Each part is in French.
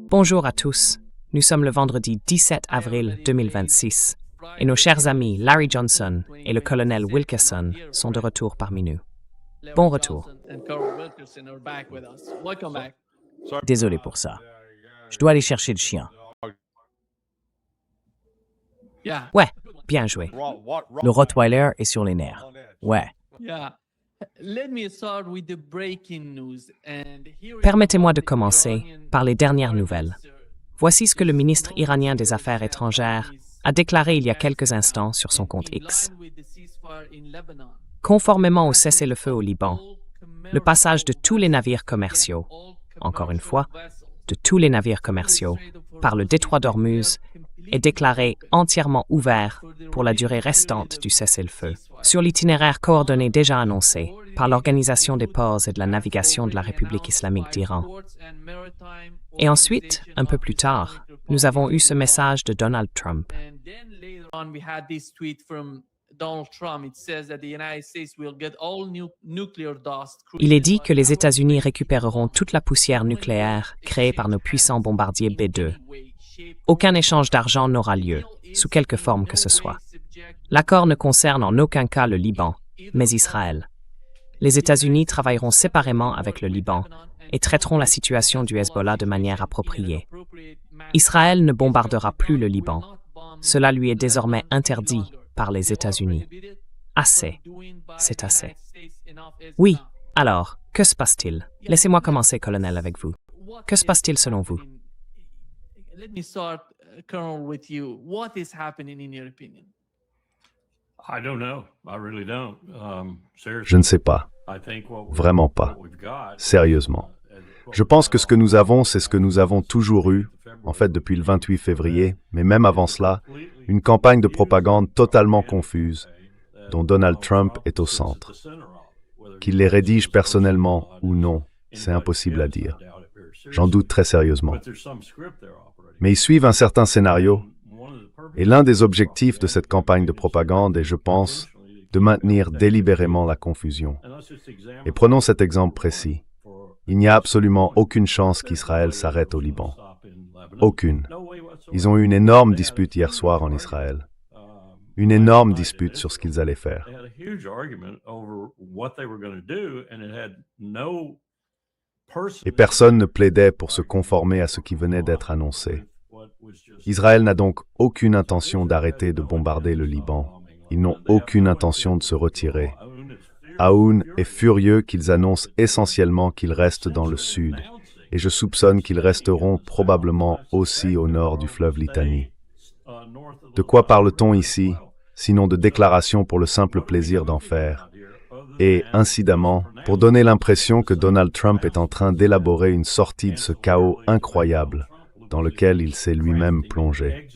Bonjour à tous. Nous sommes le vendredi 17 avril 2026 et nos chers amis Larry Johnson et le colonel Wilkerson sont de retour parmi nous. Bon retour. Désolé pour ça. Je dois aller chercher le chien. Ouais, bien joué. Le Rottweiler est sur les nerfs. Ouais. Permettez-moi de commencer par les dernières nouvelles. Voici ce que le ministre iranien des Affaires étrangères a déclaré il y a quelques instants sur son compte X. Conformément au cessez-le-feu au Liban, le passage de tous les navires commerciaux, encore une fois, de tous les navires commerciaux, par le détroit d'Ormuz est déclaré entièrement ouvert pour la durée restante du cessez-le-feu, sur l'itinéraire coordonné déjà annoncé par l'Organisation des ports et de la navigation de la République islamique d'Iran. Et ensuite, un peu plus tard, nous avons eu ce message de Donald Trump. Il est dit que les États-Unis récupéreront toute la poussière nucléaire créée par nos puissants bombardiers B-2. Aucun échange d'argent n'aura lieu, sous quelque forme que ce soit. L'accord ne concerne en aucun cas le Liban, mais Israël. Les États-Unis travailleront séparément avec le Liban et traiteront la situation du Hezbollah de manière appropriée. Israël ne bombardera plus le Liban. Cela lui est désormais interdit par les États-Unis. Assez. C'est assez. Oui, alors, que se passe-t-il? Laissez-moi commencer, colonel, avec vous. Que se passe-t-il selon vous? Let me start, Colonel, with you. What is happening in your opinion? I don't know. I really don't. Seriously, Je ne sais pas, I think vraiment pas, what we've got, sérieusement. Je pense que ce que nous avons, c'est ce que nous avons toujours eu, en fait depuis le 28 février, mais même avant cela, une campagne de propagande totalement confuse, dont Donald Trump est au centre. Qu'il les rédige personnellement ou non, c'est impossible à dire. J'en doute très sérieusement. Mais ils suivent un certain scénario, et l'un des objectifs de cette campagne de propagande est, je pense, de maintenir délibérément la confusion. Et prenons cet exemple précis. Il n'y a absolument aucune chance qu'Israël s'arrête au Liban. Aucune. Ils ont eu une énorme dispute hier soir en Israël. Une énorme dispute sur ce qu'ils allaient faire. Et personne ne plaidait pour se conformer à ce qui venait d'être annoncé. Israël n'a donc aucune intention d'arrêter de bombarder le Liban. Ils n'ont aucune intention de se retirer. Aoun est furieux qu'ils annoncent essentiellement qu'ils restent dans le sud, et je soupçonne qu'ils resteront probablement aussi au nord du fleuve Litanie. De quoi parle-t-on ici, sinon de déclarations pour le simple plaisir d'en faire, et, incidemment, pour donner l'impression que Donald Trump est en train d'élaborer une sortie de ce chaos incroyable dans lequel il s'est lui-même plongé.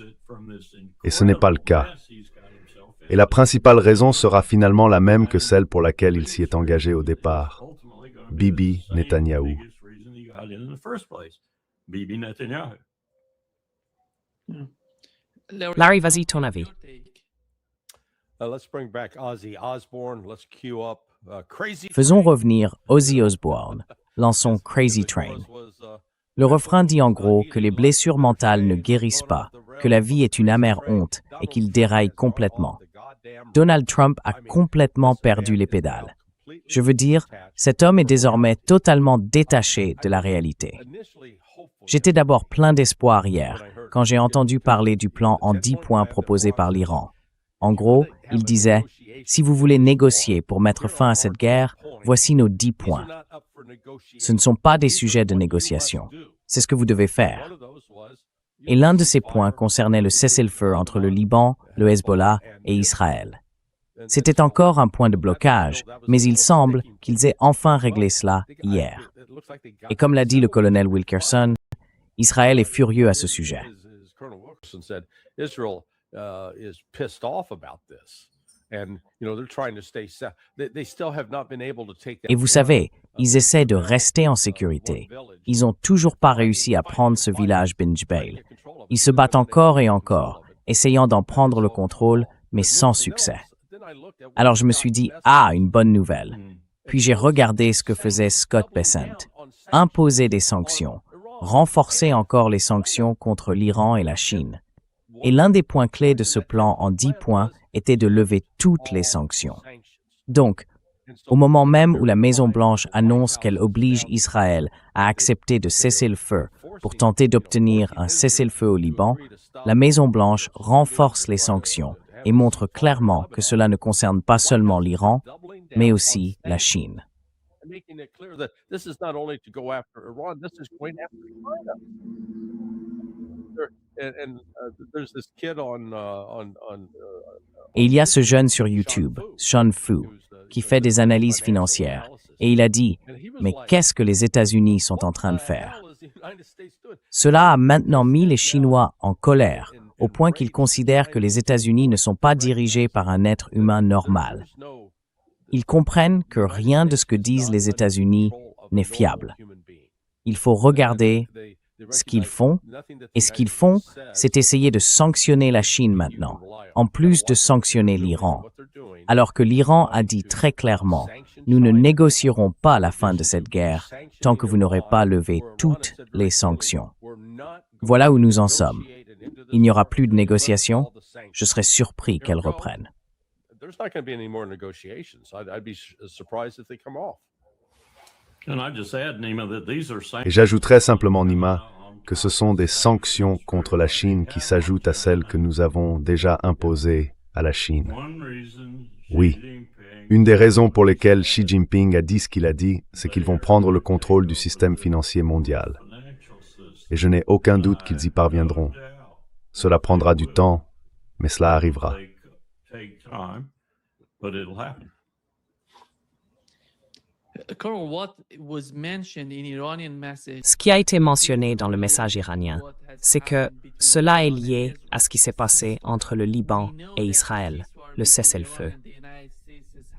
Et ce n'est pas le cas. Et la principale raison sera finalement la même que celle pour laquelle il s'y est engagé au départ. Bibi Netanyahou. Larry, vas-y, ton avis. Faisons revenir Ozzy Osbourne. Lançons Crazy Train. Le refrain dit en gros que les blessures mentales ne guérissent pas, que la vie est une amère honte et qu'il déraille complètement. Donald Trump a complètement perdu les pédales. Je veux dire, cet homme est désormais totalement détaché de la réalité. J'étais d'abord plein d'espoir hier, quand j'ai entendu parler du plan en 10 points proposé par l'Iran. En gros, il disait, si vous voulez négocier pour mettre fin à cette guerre, voici nos 10 points. Ce ne sont pas des sujets de négociation. C'est ce que vous devez faire. Et l'un de ces points concernait le cessez-le-feu entre le Liban, le Hezbollah et Israël. C'était encore un point de blocage, mais il semble qu'ils aient enfin réglé cela hier. Et comme l'a dit le colonel Wilkerson, Israël est furieux à ce sujet. Et vous savez, ils essaient de rester en sécurité. Ils n'ont toujours pas réussi à prendre ce village Binjbeil. Ils se battent encore et encore, essayant d'en prendre le contrôle, mais sans succès. Alors je me suis dit, une bonne nouvelle. Puis j'ai regardé ce que faisait Scott Bessent. Imposer des sanctions. renforcer encore les sanctions contre l'Iran et la Chine. Et l'un des points clés de ce plan en 10 points était de lever toutes les sanctions. Donc, au moment même où la Maison-Blanche annonce qu'elle oblige Israël à accepter de cesser le feu pour tenter d'obtenir un cessez-le-feu au Liban, la Maison-Blanche renforce les sanctions et montre clairement que cela ne concerne pas seulement l'Iran, mais aussi la Chine. Et il y a ce jeune sur YouTube, Sean Fu, qui fait des analyses financières, et il a dit « Mais qu'est-ce que les États-Unis sont en train de faire ?» Cela a maintenant mis les Chinois en colère, au point qu'ils considèrent que les États-Unis ne sont pas dirigés par un être humain normal. Ils comprennent que rien de ce que disent les États-Unis n'est fiable. Il faut regarder ce qu'ils font, et ce qu'ils font, c'est essayer de sanctionner la Chine maintenant, en plus de sanctionner l'Iran. Alors que l'Iran a dit très clairement, nous ne négocierons pas la fin de cette guerre tant que vous n'aurez pas levé toutes les sanctions. Voilà où nous en sommes. Il n'y aura plus de négociations. Je serais surpris qu'elles reprennent. Et j'ajouterais simplement, Nima, que ce sont des sanctions contre la Chine qui s'ajoutent à celles que nous avons déjà imposées à la Chine. Oui, une des raisons pour lesquelles Xi Jinping a dit ce qu'il a dit, c'est qu'ils vont prendre le contrôle du système financier mondial. Et je n'ai aucun doute qu'ils y parviendront. Cela prendra du temps, mais cela arrivera. Ce qui a été mentionné dans le message iranien, c'est que cela est lié à ce qui s'est passé entre le Liban et Israël, le cessez-le-feu.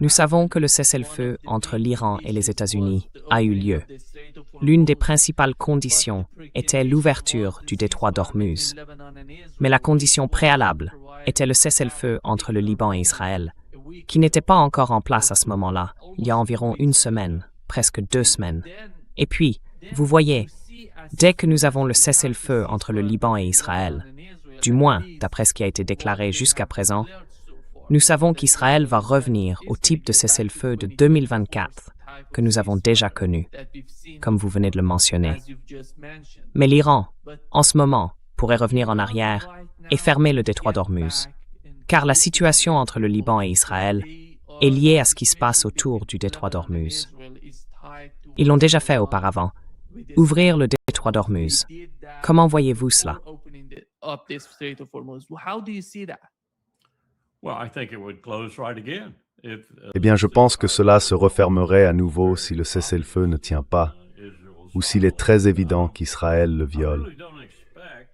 Nous savons que le cessez-le-feu entre l'Iran et les États-Unis a eu lieu. L'une des principales conditions était l'ouverture du détroit d'Ormuz. Mais la condition préalable était le cessez-le-feu entre le Liban et Israël, qui n'était pas encore en place à ce moment-là, il y a environ une semaine, presque 2 semaines. Et puis, vous voyez, dès que nous avons le cessez-le-feu entre le Liban et Israël, du moins d'après ce qui a été déclaré jusqu'à présent, nous savons qu'Israël va revenir au type de cessez-le-feu de 2024 que nous avons déjà connu, comme vous venez de le mentionner. Mais l'Iran, en ce moment, pourrait revenir en arrière et fermer le détroit d'Ormuz, car la situation entre le Liban et Israël est liée à ce qui se passe autour du détroit d'Ormuz. Ils l'ont déjà fait auparavant, ouvrir le détroit d'Ormuz. Comment voyez-vous cela? Eh bien, je pense que cela se refermerait à nouveau si le cessez-le-feu ne tient pas, ou s'il est très évident qu'Israël le viole.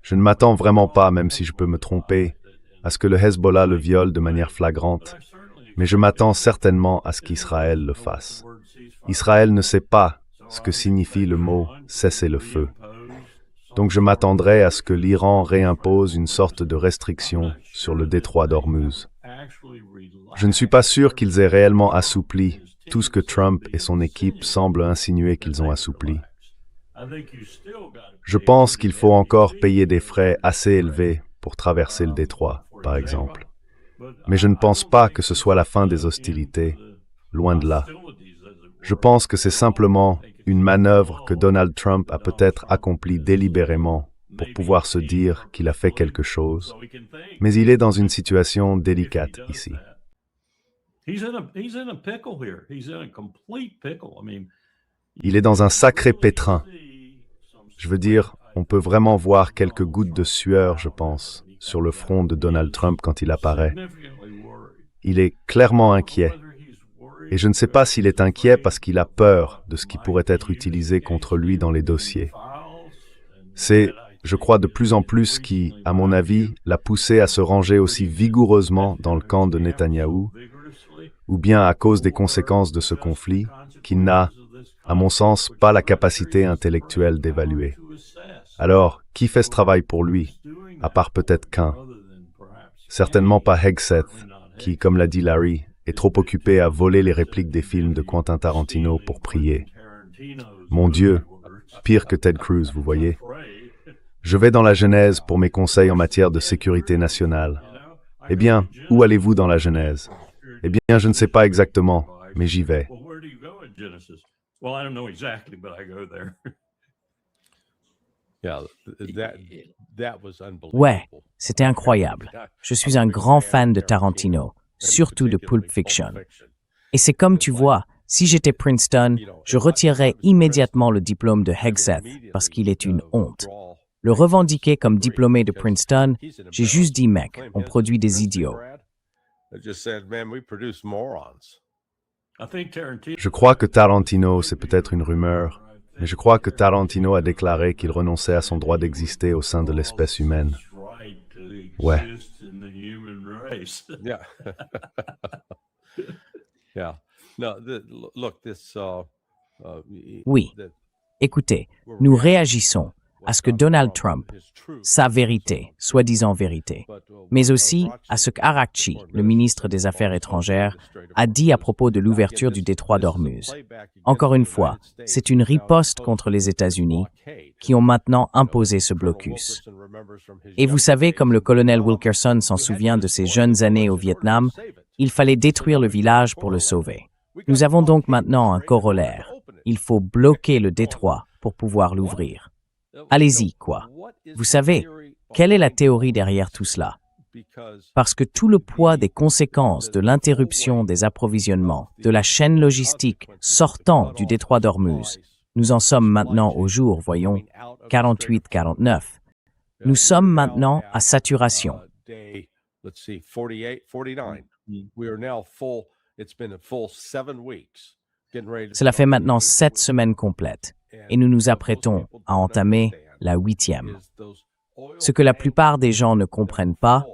Je ne m'attends vraiment pas, même si je peux me tromper, à ce que le Hezbollah le viole de manière flagrante, mais je m'attends certainement à ce qu'Israël le fasse. Israël ne sait pas ce que signifie le mot « cessez-le-feu ». Donc je m'attendrai à ce que l'Iran réimpose une sorte de restriction sur le détroit d'Ormuz. Je ne suis pas sûr qu'ils aient réellement assoupli tout ce que Trump et son équipe semblent insinuer qu'ils ont assoupli. Je pense qu'il faut encore payer des frais assez élevés pour traverser le détroit, par exemple. Mais je ne pense pas que ce soit la fin des hostilités, loin de là. Je pense que c'est simplement une manœuvre que Donald Trump a peut-être accomplie délibérément pour pouvoir se dire qu'il a fait quelque chose, mais il est dans une situation délicate ici. Il est dans un sacré pétrin. Je veux dire, on peut vraiment voir quelques gouttes de sueur, je pense, sur le front de Donald Trump quand il apparaît. Il est clairement inquiet. Et je ne sais pas s'il est inquiet parce qu'il a peur de ce qui pourrait être utilisé contre lui dans les dossiers. C'est, je crois, de plus en plus ce qui, à mon avis, l'a poussé à se ranger aussi vigoureusement dans le camp de Netanyahou, ou bien à cause des conséquences de ce conflit, qu'il n'a, à mon sens, pas la capacité intellectuelle d'évaluer. Alors, qui fait ce travail pour lui, à part peut-être qu'un? Certainement pas Hegseth, qui, comme l'a dit Larry, est trop occupé à voler les répliques des films de Quentin Tarantino pour prier. Mon Dieu, pire que Ted Cruz, vous voyez. Je vais dans la Genèse pour mes conseils en matière de sécurité nationale. Eh bien, où allez-vous dans la Genèse? Eh bien, je ne sais pas exactement, mais j'y vais. Well, where do you go in Genesis? Well, I don't know exactly, but I go there. Yeah, that was unbelievable. Ouais, c'était incroyable. Je suis un grand fan de Tarantino, surtout de Pulp Fiction. Et c'est comme tu vois, si j'étais Princeton, je retirerais immédiatement le diplôme de Hegseth parce qu'il est une honte. Le revendiquer comme diplômé de Princeton, j'ai juste dit, mec, on produit des idiots. Je crois que Tarantino, c'est peut-être une rumeur, mais je crois que Tarantino a déclaré qu'il renonçait à son droit d'exister au sein de l'espèce humaine. Ouais. Yeah. Yeah. No, look, this. Oui. Écoutez, nous réagissons à ce que Donald Trump, sa vérité, soi-disant vérité, mais aussi à ce qu'Araqchi, le ministre des Affaires étrangères, a dit à propos de l'ouverture du détroit d'Ormuz. Encore une fois, c'est une riposte contre les États-Unis qui ont maintenant imposé ce blocus. Et vous savez, comme le colonel Wilkerson s'en souvient de ses jeunes années au Vietnam, il fallait détruire le village pour le sauver. Nous avons donc maintenant un corollaire. Il faut bloquer le détroit pour pouvoir l'ouvrir. Allez-y, quoi. Vous savez, quelle est la théorie derrière tout cela? Parce que tout le poids des conséquences de l'interruption des approvisionnements, de la chaîne logistique sortant du détroit d'Ormuz, nous en sommes maintenant au jour, voyons, 48-49. Nous sommes maintenant à saturation. Cela fait maintenant 7 semaines complètes et nous nous apprêtons à entamer la 8e. Ce que la plupart des gens ne comprennent pas,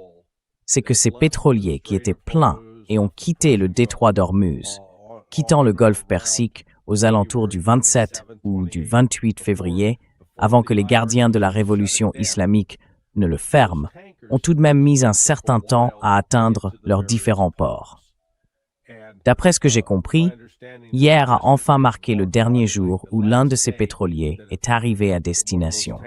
c'est que ces pétroliers qui étaient pleins et ont quitté le détroit d'Ormuz, quittant le golfe Persique aux alentours du 27 ou du 28 février, avant que les gardiens de la révolution islamique ne le ferment, ont tout de même mis un certain temps à atteindre leurs différents ports. D'après ce que j'ai compris, hier a enfin marqué le dernier jour où l'un de ces pétroliers est arrivé à destination.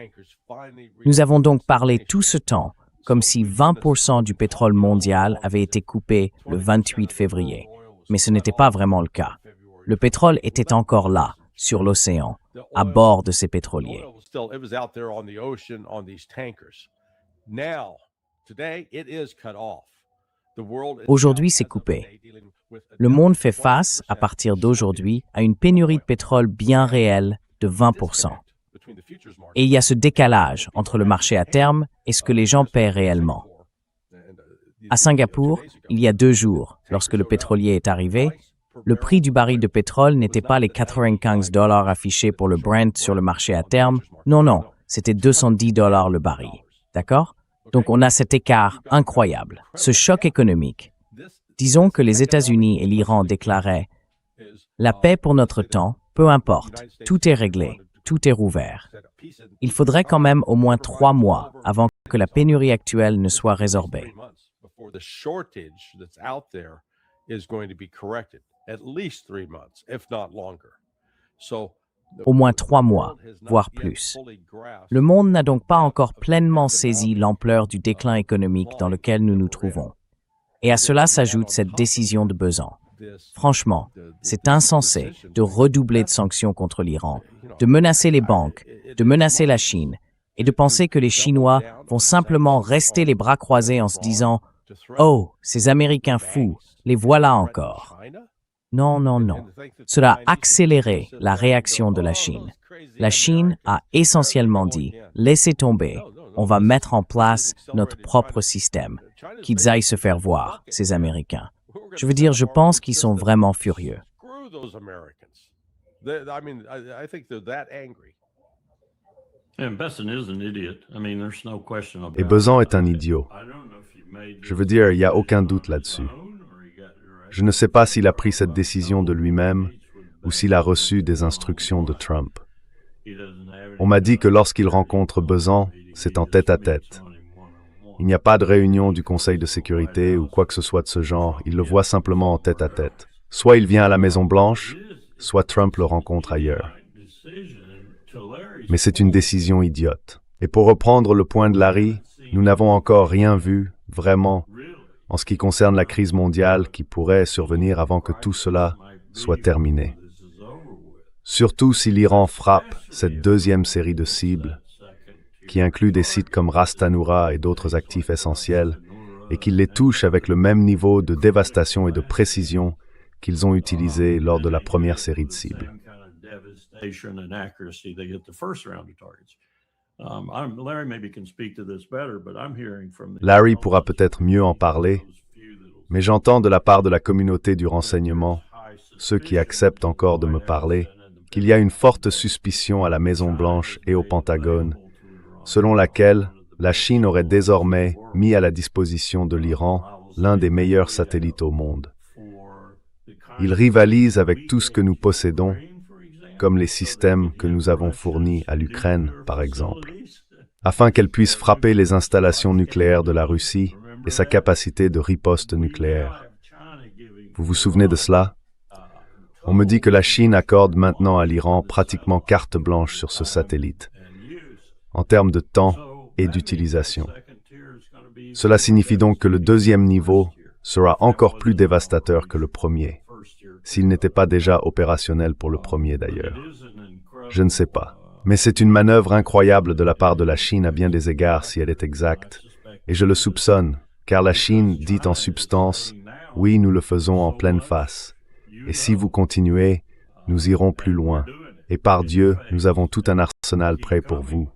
Nous avons donc parlé tout ce temps comme si 20% du pétrole mondial avait été coupé le 28 février. Mais ce n'était pas vraiment le cas. Le pétrole était encore là, sur l'océan, à bord de ces pétroliers. Aujourd'hui, c'est coupé. Le monde fait face, à partir d'aujourd'hui, à une pénurie de pétrole bien réelle de 20%. Et il y a ce décalage entre le marché à terme et ce que les gens paient réellement. À Singapour, il y a 2 jours, lorsque le pétrolier est arrivé, le prix du baril de pétrole n'était pas les $95 affichés pour le Brent sur le marché à terme. Non, c'était $210 le baril. D'accord? Donc on a cet écart incroyable, ce choc économique. Disons que les États-Unis et l'Iran déclaraient « La paix pour notre temps, peu importe, tout est réglé, tout est rouvert. » Il faudrait quand même au moins 3 mois avant que la pénurie actuelle ne soit résorbée. Au moins 3 mois, voire plus. Le monde n'a donc pas encore pleinement saisi l'ampleur du déclin économique dans lequel nous nous trouvons. Et à cela s'ajoute cette décision de Besan. Franchement, c'est insensé de redoubler de sanctions contre l'Iran, de menacer les banques, de menacer la Chine, et de penser que les Chinois vont simplement rester les bras croisés en se disant « Oh, ces Américains fous, les voilà encore ». Non. Cela a accéléré la réaction de la Chine. La Chine a essentiellement dit « Laissez tomber, on va mettre en place notre propre système. Qu'ils aillent se faire voir, ces Américains. » Je veux dire, je pense qu'ils sont vraiment furieux. Et Besan est un idiot. Je veux dire, il n'y a aucun doute là-dessus. Je ne sais pas s'il a pris cette décision de lui-même ou s'il a reçu des instructions de Trump. On m'a dit que lorsqu'il rencontre Besan, c'est en tête-à-tête. Il n'y a pas de réunion du Conseil de sécurité ou quoi que ce soit de ce genre, il le voit simplement en tête-à-tête. Soit il vient à la Maison-Blanche, soit Trump le rencontre ailleurs. Mais c'est une décision idiote. Et pour reprendre le point de Larry, nous n'avons encore rien vu, vraiment, en ce qui concerne la crise mondiale qui pourrait survenir avant que tout cela soit terminé. Surtout si l'Iran frappe cette deuxième série de cibles, qui inclut des sites comme Ras Tanura et d'autres actifs essentiels, et qu'il les touche avec le même niveau de dévastation et de précision qu'ils ont utilisé lors de la première série de cibles. Larry pourra peut-être mieux en parler, mais j'entends de la part de la communauté du renseignement, ceux qui acceptent encore de me parler, qu'il y a une forte suspicion à la Maison-Blanche et au Pentagone, selon laquelle la Chine aurait désormais mis à la disposition de l'Iran l'un des meilleurs satellites au monde. Il rivalise avec tout ce que nous possédons, comme les systèmes que nous avons fournis à l'Ukraine, par exemple, afin qu'elle puisse frapper les installations nucléaires de la Russie et sa capacité de riposte nucléaire. Vous vous souvenez de cela? On me dit que la Chine accorde maintenant à l'Iran pratiquement carte blanche sur ce satellite, en termes de temps et d'utilisation. Cela signifie donc que le deuxième niveau sera encore plus dévastateur que le premier, s'il n'était pas déjà opérationnel pour le premier d'ailleurs. Je ne sais pas. Mais c'est une manœuvre incroyable de la part de la Chine à bien des égards si elle est exacte. Et je le soupçonne, car la Chine dit en substance « Oui, nous le faisons en pleine face. Et si vous continuez, nous irons plus loin. Et par Dieu, nous avons tout un arsenal prêt pour vous. »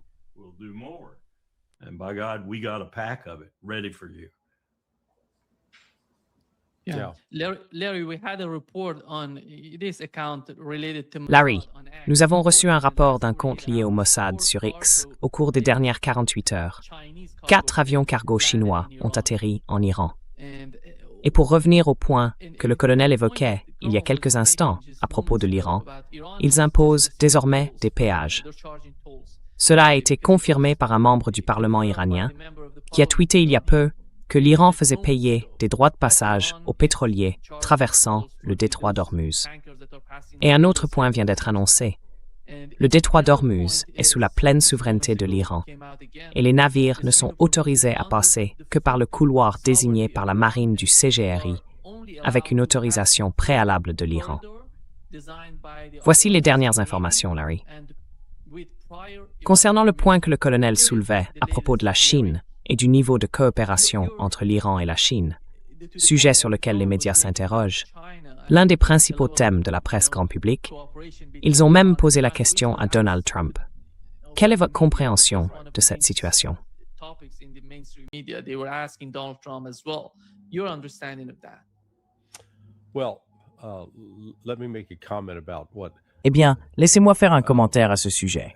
Larry, nous avons reçu un rapport d'un compte lié au Mossad sur X au cours des dernières 48 heures. 4 avions cargo chinois ont atterri en Iran. Et pour revenir au point que le colonel évoquait il y a quelques instants à propos de l'Iran, ils imposent désormais des péages. Cela a été confirmé par un membre du Parlement iranien qui a tweeté il y a peu que l'Iran faisait payer des droits de passage aux pétroliers traversant le détroit d'Ormuz. Et un autre point vient d'être annoncé. Le détroit d'Ormuz est sous la pleine souveraineté de l'Iran et les navires ne sont autorisés à passer que par le couloir désigné par la marine du CGRI avec une autorisation préalable de l'Iran. Voici les dernières informations, Larry. Concernant le point que le colonel soulevait à propos de la Chine et du niveau de coopération entre l'Iran et la Chine, sujet sur lequel les médias s'interrogent, l'un des principaux thèmes de la presse grand public, ils ont même posé la question à Donald Trump. Quelle est votre compréhension de cette situation? Eh bien, laissez-moi faire un commentaire à ce sujet.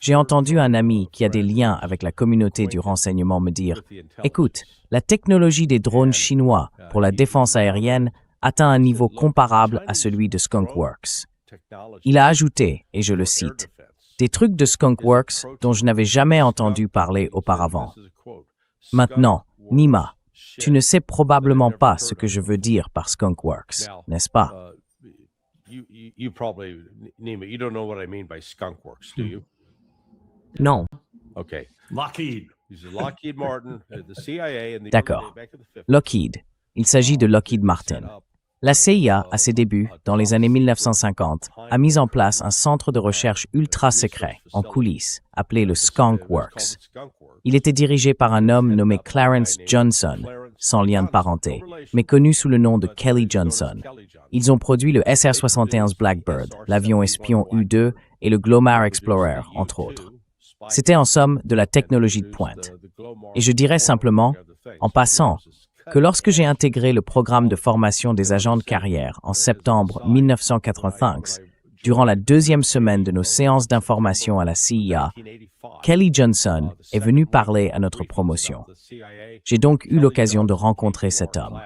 J'ai entendu un ami qui a des liens avec la communauté du renseignement me dire « Écoute, la technologie des drones chinois pour la défense aérienne atteint un niveau comparable à celui de Skunkworks. » Il a ajouté, et je le cite, « Des trucs de Skunkworks dont je n'avais jamais entendu parler auparavant. » Maintenant, Nima, tu ne sais probablement pas ce que je veux dire par Skunkworks, n'est-ce pas? Non. D'accord. Lockheed. Il s'agit de Lockheed Martin. La CIA, à ses débuts, dans les années 1950, a mis en place un centre de recherche ultra secret, en coulisses, appelé le Skunk Works. Il était dirigé par un homme nommé Clarence Johnson, sans lien de parenté, mais connu sous le nom de Kelly Johnson. Ils ont produit le SR-71 Blackbird, l'avion espion U-2 et le Glomar Explorer, entre autres. C'était en somme de la technologie de pointe. Et je dirais simplement, en passant, que lorsque j'ai intégré le programme de formation des agents de carrière en septembre 1985, durant la deuxième semaine de nos séances d'information à la CIA, Kelly Johnson est venu parler à notre promotion. J'ai donc eu l'occasion de rencontrer cet homme.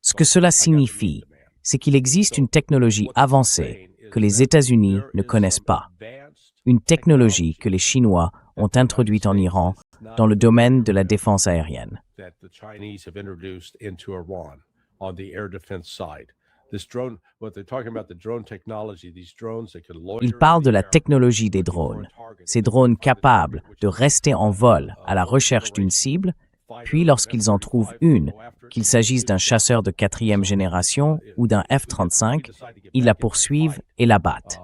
Ce que cela signifie, c'est qu'il existe une technologie avancée que les États-Unis ne connaissent pas. Une technologie que les Chinois ont introduite en Iran dans le domaine de la défense aérienne. Il parle de la technologie des drones. Ces drones capables de rester en vol à la recherche d'une cible, puis lorsqu'ils en trouvent une, qu'il s'agisse d'un chasseur de 4e génération ou d'un F-35, ils la poursuivent et la battent.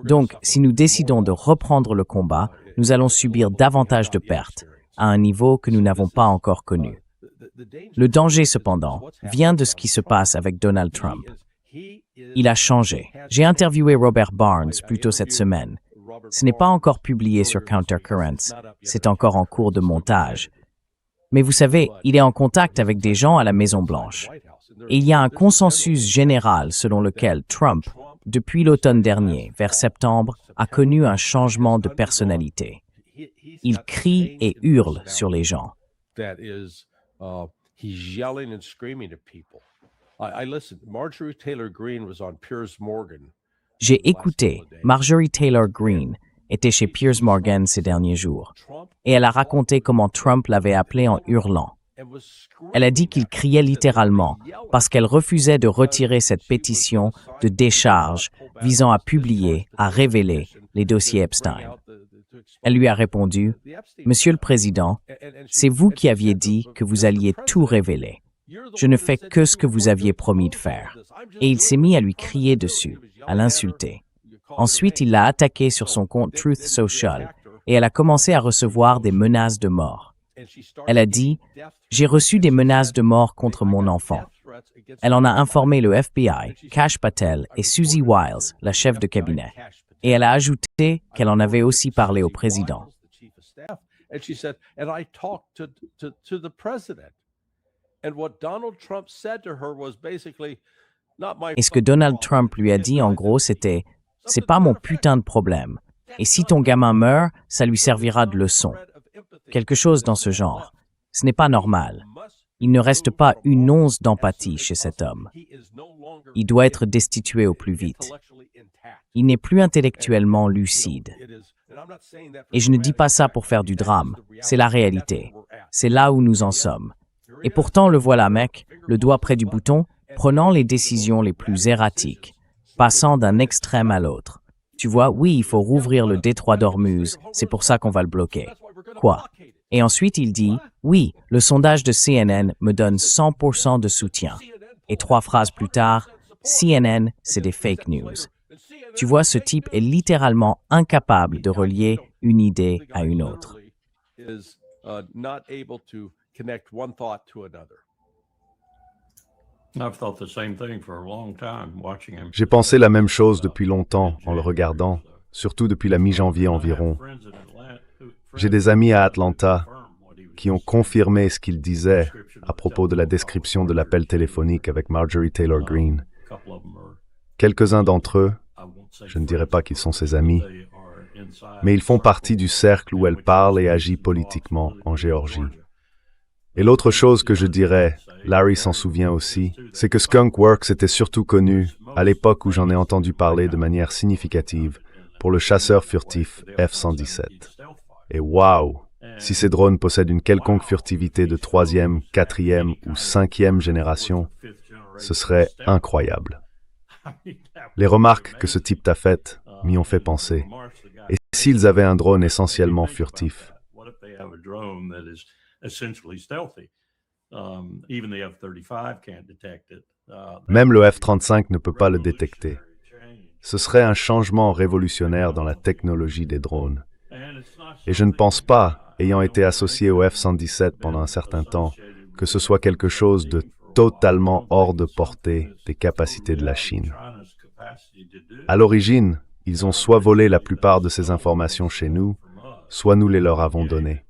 Donc, si nous décidons de reprendre le combat, nous allons subir davantage de pertes, à un niveau que nous n'avons pas encore connu. Le danger, cependant, vient de ce qui se passe avec Donald Trump. Il a changé. J'ai interviewé Robert Barnes plus tôt cette semaine. Ce n'est pas encore publié sur Countercurrents, c'est encore en cours de montage. Mais vous savez, il est en contact avec des gens à la Maison-Blanche. Et il y a un consensus général selon lequel Trump, depuis l'automne dernier, vers septembre, a connu un changement de personnalité. Il crie et hurle sur les gens. J'ai écouté Marjorie Taylor Greene était chez Piers Morgan ces derniers jours, et elle a raconté comment Trump l'avait appelée en hurlant. Elle a dit qu'il criait littéralement parce qu'elle refusait de retirer cette pétition de décharge visant à publier, à révéler les dossiers Epstein. Elle lui a répondu, « Monsieur le Président, c'est vous qui aviez dit que vous alliez tout révéler. Je ne fais que ce que vous aviez promis de faire. » Et il s'est mis à lui crier dessus, à l'insulter. Ensuite, il l'a attaquée sur son compte Truth Social et elle a commencé à recevoir des menaces de mort. Elle a dit « J'ai reçu des menaces de mort contre mon enfant. » Elle en a informé le FBI, Kash Patel et Susie Wiles, la chef de cabinet. Et elle a ajouté qu'elle en avait aussi parlé au président. Et ce que Donald Trump lui a dit, en gros, c'était « C'est pas mon putain de problème. Et si ton gamin meurt, ça lui servira de leçon. » Quelque chose dans ce genre. Ce n'est pas normal. Il ne reste pas une once d'empathie chez cet homme. Il doit être destitué au plus vite. Il n'est plus intellectuellement lucide. Et je ne dis pas ça pour faire du drame. C'est la réalité. C'est là où nous en sommes. Et pourtant, le voilà, mec, le doigt près du bouton, prenant les décisions les plus erratiques, passant d'un extrême à l'autre. Tu vois, oui, il faut rouvrir le détroit d'Ormuz, c'est pour ça qu'on va le bloquer. Quoi? Et ensuite, il dit, oui, le sondage de CNN me donne 100% de soutien. Et 3 phrases plus tard, CNN, c'est des fake news. Tu vois, ce type est littéralement incapable de relier une idée à une autre. J'ai pensé la même chose depuis longtemps en le regardant, surtout depuis la mi-janvier environ. J'ai des amis à Atlanta qui ont confirmé ce qu'il disait à propos de la description de l'appel téléphonique avec Marjorie Taylor Greene. Quelques-uns d'entre eux, je ne dirais pas qu'ils sont ses amis, mais ils font partie du cercle où elle parle et agit politiquement en Géorgie. Et l'autre chose que je dirais, Larry s'en souvient aussi, c'est que Skunk Works était surtout connu, à l'époque où j'en ai entendu parler de manière significative, pour le chasseur furtif F-117. Et waouh! Si ces drones possèdent une quelconque furtivité de 3e, 4e ou 5e génération, ce serait incroyable. Les remarques que ce type t'a faites m'y ont fait penser. Et s'ils avaient un drone essentiellement furtif? Même le F-35 ne peut pas le détecter. Ce serait un changement révolutionnaire dans la technologie des drones. Et je ne pense pas, ayant été associé au F-117 pendant un certain temps, que ce soit quelque chose de totalement hors de portée des capacités de la Chine. À l'origine, ils ont soit volé la plupart de ces informations chez nous, soit nous les leur avons données.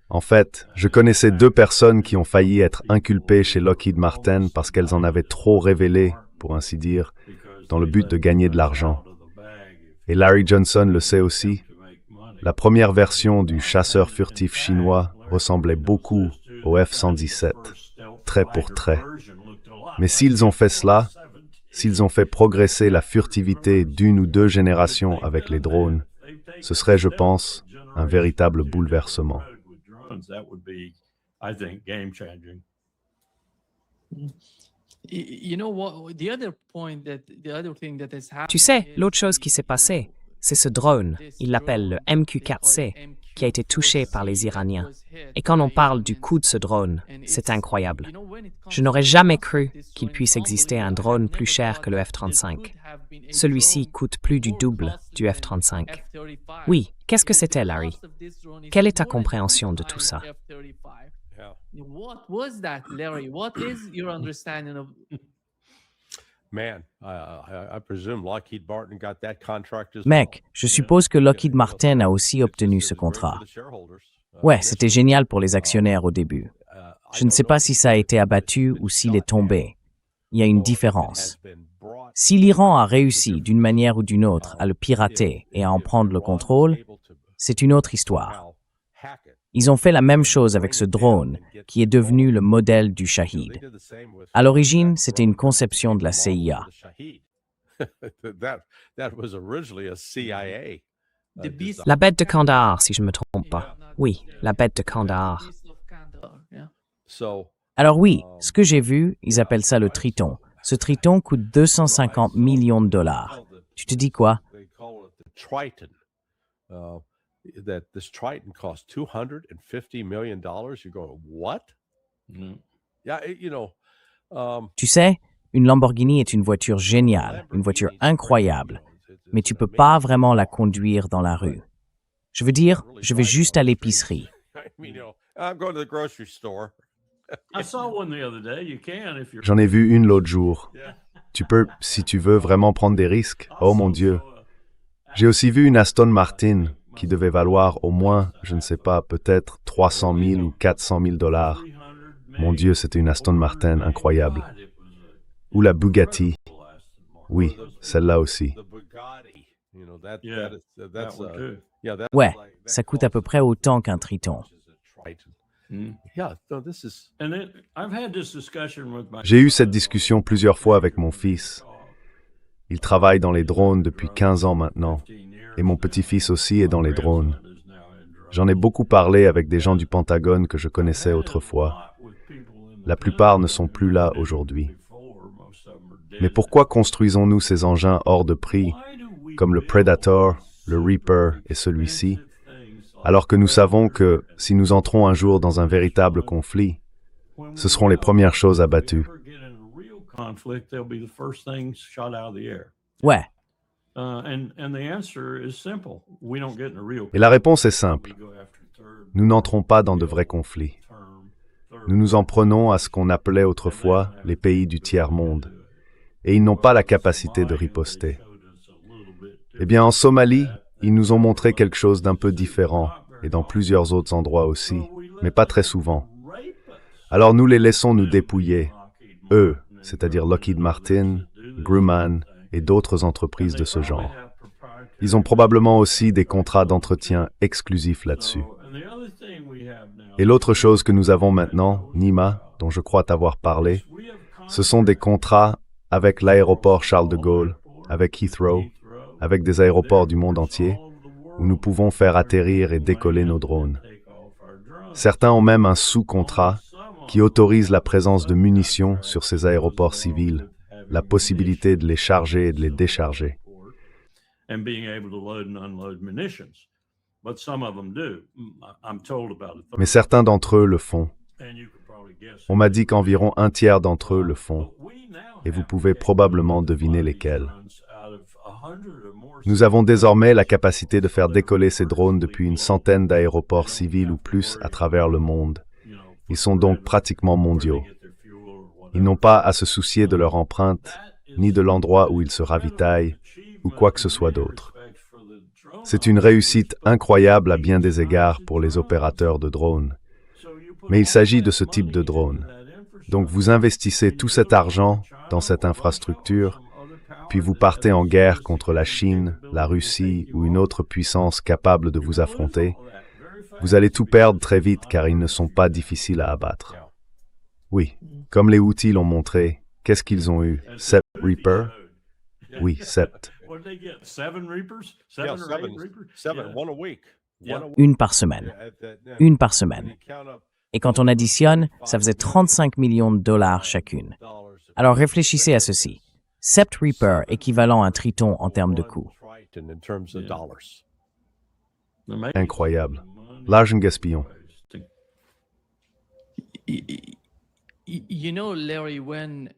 En fait, je connaissais 2 personnes qui ont failli être inculpées chez Lockheed Martin parce qu'elles en avaient trop révélé, pour ainsi dire, dans le but de gagner de l'argent. Et Larry Johnson le sait aussi. La première version du chasseur furtif chinois ressemblait beaucoup au F-117, trait pour trait. Mais s'ils ont fait cela, s'ils ont fait progresser la furtivité d'1 ou 2 générations avec les drones, ce serait, je pense, un véritable bouleversement. You know what? The other thing that has happened Tu sais, is l'autre chose qui s'est passée, c'est ce drone, il l'appelle le MQ-4C, qui a été touché par les Iraniens. Et quand on parle du coût de ce drone, c'est incroyable. Je n'aurais jamais cru qu'il puisse exister un drone plus cher que le F-35. Celui-ci coûte plus du double du F-35. Oui, qu'est-ce que c'était, Larry? Quelle est ta compréhension de tout ça? Yeah. What was that, Larry? What is your understanding of? Man, I presume Lockheed Martin got that contract as Mec, well. je suppose que Lockheed Martin a aussi obtenu ce contrat. Ouais, c'était génial pour les actionnaires au début. Je ne sais pas si ça a été abattu ou s'il est tombé. Il y a une différence. Si l'Iran a réussi d'une manière ou d'une autre à le pirater et à en prendre le contrôle, c'est une autre histoire. Ils ont fait la même chose avec ce drone qui est devenu le modèle du Shahid. À l'origine, c'était une conception de la CIA. That was originally a CIA. The beast La bête de Kandahar, si je ne me trompe pas. Oui, la bête de Kandahar. of Kandahar, yeah. So Alors oui, ce que j'ai vu, ils appellent ça le Triton. Ce Triton coûte 250 millions de dollars. Tu te dis quoi? they call it the Triton. That this Triton cost $250 million. You go, what? Yeah, Tu sais, une Lamborghini est une voiture géniale, une voiture incroyable, mais tu peux pas vraiment la conduire dans la rue. Je veux dire, je vais juste à l'épicerie. I'm going to the grocery store. I saw one the other day. You can if you're. J'en ai vu une l'autre jour. Tu peux, si tu veux, vraiment prendre des risques. Oh mon Dieu. J'ai aussi vu une Aston Martin qui devait valoir au moins, je ne sais pas, peut-être 300 000 ou 400 000 dollars. Mon Dieu, c'était une Aston Martin incroyable. Ou la Bugatti. Oui, celle-là aussi. The Bugatti. Yeah, That's that one too. yeah, that's Ouais, like- ça coûte à peu près autant qu'un Triton. Triton. Mm. Yeah, no, this is And then I've had this discussion with my. J'ai eu cette discussion plusieurs fois avec mon fils. Il travaille dans les drones depuis 15 ans maintenant. Et mon petit-fils aussi est dans les drones. J'en ai beaucoup parlé avec des gens du Pentagone que je connaissais autrefois. La plupart ne sont plus là aujourd'hui. Mais pourquoi construisons-nous ces engins hors de prix, comme le Predator, le Reaper et celui-ci, alors que nous savons que, si nous entrons un jour dans un véritable conflit, ce seront les premières choses abattues. Ouais, Et la réponse est simple. Nous n'entrons pas dans de vrais conflits. Nous nous en prenons à ce qu'on appelait autrefois les pays du tiers-monde. Et ils n'ont pas la capacité de riposter. Eh bien, en Somalie, ils nous ont montré quelque chose d'un peu différent, et dans plusieurs autres endroits aussi, mais pas très souvent. Alors nous les laissons nous dépouiller, eux, c'est-à-dire Lockheed Martin, Grumman et d'autres entreprises de ce genre. Ils ont probablement aussi des contrats d'entretien exclusifs là-dessus. Et l'autre chose que nous avons maintenant, Nima, dont je crois t'avoir parlé, ce sont des contrats avec l'aéroport Charles de Gaulle, avec Heathrow, avec des aéroports du monde entier, où nous pouvons faire atterrir et décoller nos drones. Certains ont même un sous-contrat qui autorise la présence de munitions sur ces aéroports civils, la possibilité de les charger et de les décharger. Mais certains d'entre eux le font. On m'a dit qu'environ un tiers d'entre eux le font, et vous pouvez probablement deviner lesquels. Nous avons désormais la capacité de faire décoller ces drones depuis une centaine d'aéroports civils ou plus à travers le monde. Ils sont donc pratiquement mondiaux. Ils n'ont pas à se soucier de leur empreinte, ni de l'endroit où ils se ravitaillent, ou quoi que ce soit d'autre. C'est une réussite incroyable à bien des égards pour les opérateurs de drones. Mais il s'agit de ce type de drone. Donc vous investissez tout cet argent dans cette infrastructure, puis vous partez en guerre contre la Chine, la Russie ou une autre puissance capable de vous affronter. Vous allez tout perdre très vite car ils ne sont pas difficiles à abattre. Oui, comme les Houthis l'ont montré, qu'est-ce qu'ils ont eu? 7 Reapers? Oui, 7. yeah, seven, one a week. One a week. une par semaine. Une par semaine. Et quand on additionne, ça faisait 35 millions de dollars chacune. Alors réfléchissez à ceci. Sept Reaper équivalent à un Triton en termes de coût. Incroyable. L'argent gaspillon. You know, Larry, when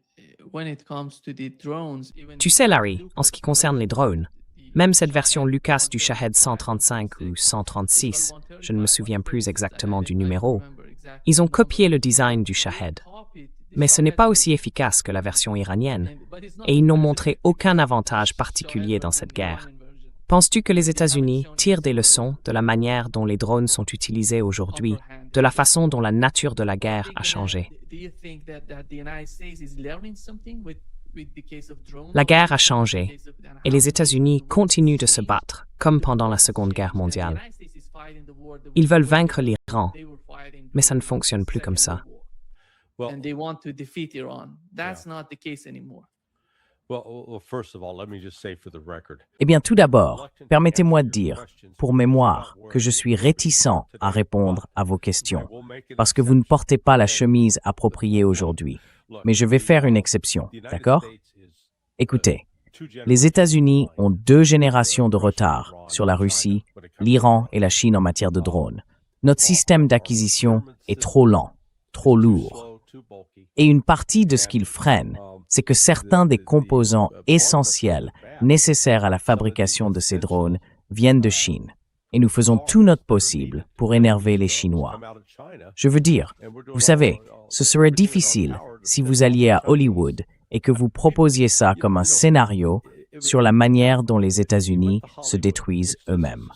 it comes to the drones, Tu sais, Larry, en ce qui concerne les drones, même cette version Lucas du Shahed 135 ou 136, je ne me souviens plus exactement du numéro, ils ont copié le design du Shahed. Mais ce n'est pas aussi efficace que la version iranienne, et ils n'ont montré aucun avantage particulier dans cette guerre. Penses-tu que les États-Unis tirent des leçons de la manière dont les drones sont utilisés aujourd'hui, de la façon dont la nature de la guerre a changé? La guerre a changé, et les États-Unis continuent de se battre, comme pendant la Seconde Guerre mondiale. Ils veulent vaincre l'Iran, mais ça ne fonctionne plus comme ça. And they want to defeat Iran. That's not the case anymore. Eh bien, tout d'abord, permettez-moi de dire, pour mémoire, que je suis réticent à répondre à vos questions, parce que vous ne portez pas la chemise appropriée aujourd'hui. Mais je vais faire une exception, d'accord? Écoutez, les États-Unis ont 2 générations de retard sur la Russie, l'Iran et la Chine en matière de drones. Notre système d'acquisition est trop lent, trop lourd. Et une partie de ce qu'il freine, c'est que certains des composants essentiels nécessaires à la fabrication de ces drones viennent de Chine. Et nous faisons tout notre possible pour énerver les Chinois. Je veux dire, vous savez, ce serait difficile si vous alliez à Hollywood et que vous proposiez ça comme un scénario sur la manière dont les États-Unis se détruisent eux-mêmes.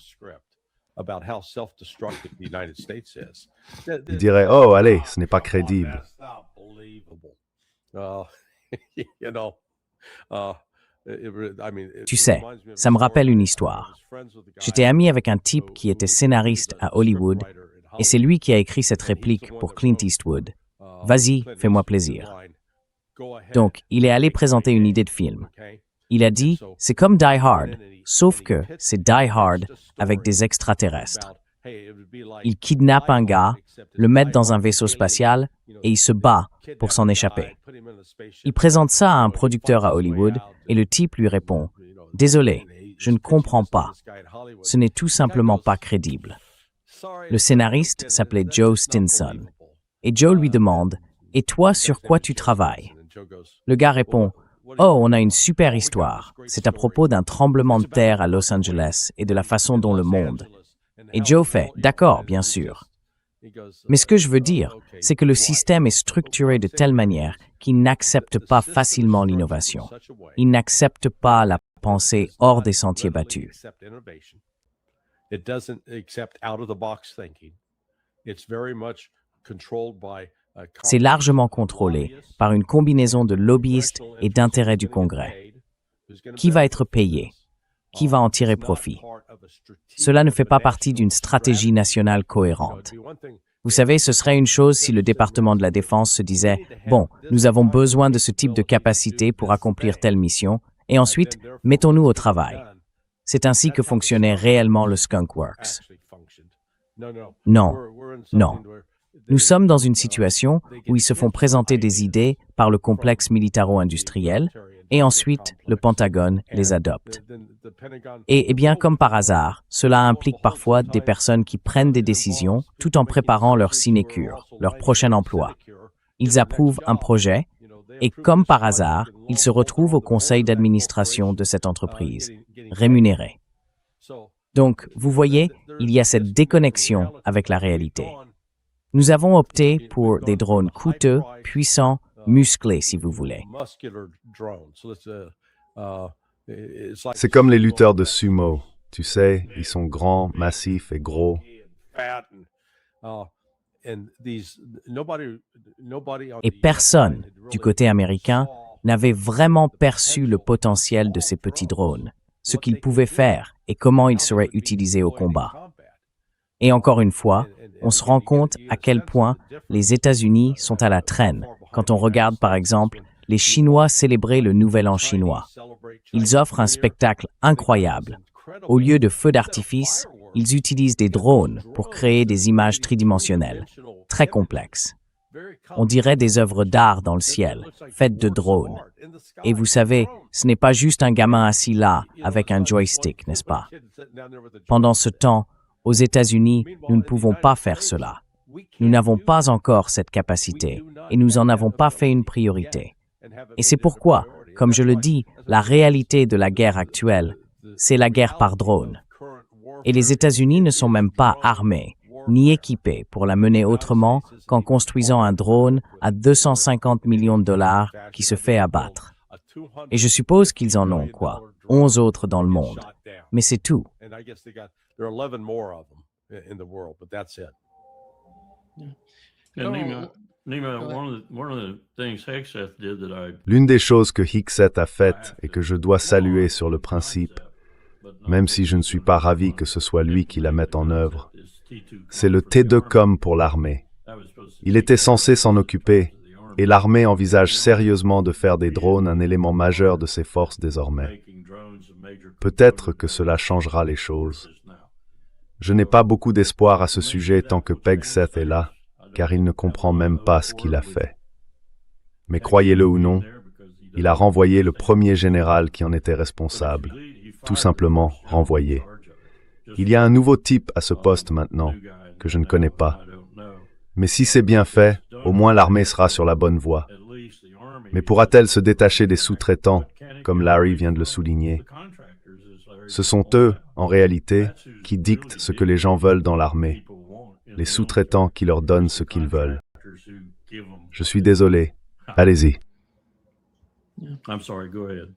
Il dirait, oh, allez, ce n'est pas crédible. Tu sais, ça me rappelle une histoire. J'étais ami avec un type qui était scénariste à Hollywood et c'est lui qui a écrit cette réplique pour Clint Eastwood. « Vas-y, fais-moi plaisir ». Donc, il est allé présenter une idée de film. Il a dit « C'est comme Die Hard, sauf que c'est Die Hard avec des extraterrestres. » Il kidnappe un gars, le met dans un vaisseau spatial et il se bat pour s'en échapper. Il présente ça à un producteur à Hollywood et le type lui répond « Désolé, je ne comprends pas. Ce n'est tout simplement pas crédible. » Le scénariste s'appelait Joe Stinson. Et Joe lui demande « Et toi, sur quoi tu travailles ?» Le gars répond « Oh, on a une super histoire. C'est à propos d'un tremblement de terre à Los Angeles et de la façon dont le monde. » Et Joe fait « D'accord, bien sûr. » Mais ce que je veux dire, c'est que le système est structuré de telle manière qu'il n'accepte pas facilement l'innovation. Il n'accepte pas la pensée hors des sentiers battus. C'est largement contrôlé par une combinaison de lobbyistes et d'intérêts du Congrès. Qui va être payé? Qui va en tirer profit? Cela ne fait pas partie d'une stratégie nationale cohérente. Vous savez, ce serait une chose si le département de la Défense se disait « Bon, nous avons besoin de ce type de capacité pour accomplir telle mission, et ensuite, mettons-nous au travail. » C'est ainsi que fonctionnait réellement le Skunk Works. Non, non. Nous sommes dans une situation où ils se font présenter des idées par le complexe militaro-industriel, et ensuite, le Pentagone les adopte. Et bien, comme par hasard, cela implique parfois des personnes qui prennent des décisions tout en préparant leur sinécure, leur prochain emploi. Ils approuvent un projet et, comme par hasard, ils se retrouvent au conseil d'administration de cette entreprise, rémunérés. Donc, vous voyez, il y a cette déconnexion avec la réalité. Nous avons opté pour des drones coûteux, puissants, musclés, si vous voulez. C'est comme les lutteurs de sumo. Tu sais, ils sont grands, massifs et gros. Et personne, du côté américain, n'avait vraiment perçu le potentiel de ces petits drones, ce qu'ils pouvaient faire et comment ils seraient utilisés au combat. Et encore une fois, on se rend compte à quel point les États-Unis sont à la traîne quand on regarde, par exemple, les Chinois célébrer le Nouvel An chinois. Ils offrent un spectacle incroyable. Au lieu de feux d'artifice, ils utilisent des drones pour créer des images tridimensionnelles, très complexes. On dirait des œuvres d'art dans le ciel, faites de drones. Et vous savez, ce n'est pas juste un gamin assis là, avec un joystick, n'est-ce pas? Pendant ce temps, aux États-Unis, nous ne pouvons pas faire cela. Nous n'avons pas encore cette capacité, et nous n'en avons pas fait une priorité. Et c'est pourquoi, comme je le dis, la réalité de la guerre actuelle, c'est la guerre par drone. Et les États-Unis ne sont même pas armés, ni équipés pour la mener autrement qu'en construisant un drone à 250 millions de dollars qui se fait abattre. Et je suppose qu'ils en ont, 11 autres dans le monde. Mais c'est tout. And Nima, one of the things Hegseth did that I L'une des choses que Hickseth a faites et que je dois saluer sur le principe, même si je ne suis pas ravi que ce soit lui qui la mette en œuvre, c'est le T2COM pour l'armée. Il était censé s'en occuper, et l'armée envisage sérieusement de faire des drones un élément majeur de ses forces désormais. Peut-être que cela changera les choses. Je n'ai pas beaucoup d'espoir à ce sujet tant que Hegseth est là, car il ne comprend même pas ce qu'il a fait. Mais croyez-le ou non, il a renvoyé le premier général qui en était responsable, tout simplement renvoyé. Il y a un nouveau type à ce poste maintenant, que je ne connais pas. Mais si c'est bien fait, au moins l'armée sera sur la bonne voie. Mais pourra-t-elle se détacher des sous-traitants, comme Larry vient de le souligner? Ce sont eux, en réalité, qui dictent ce que les gens veulent dans l'armée. Les sous-traitants qui leur donnent ce qu'ils veulent. Je suis désolé. Allez-y. I'm sorry, go ahead.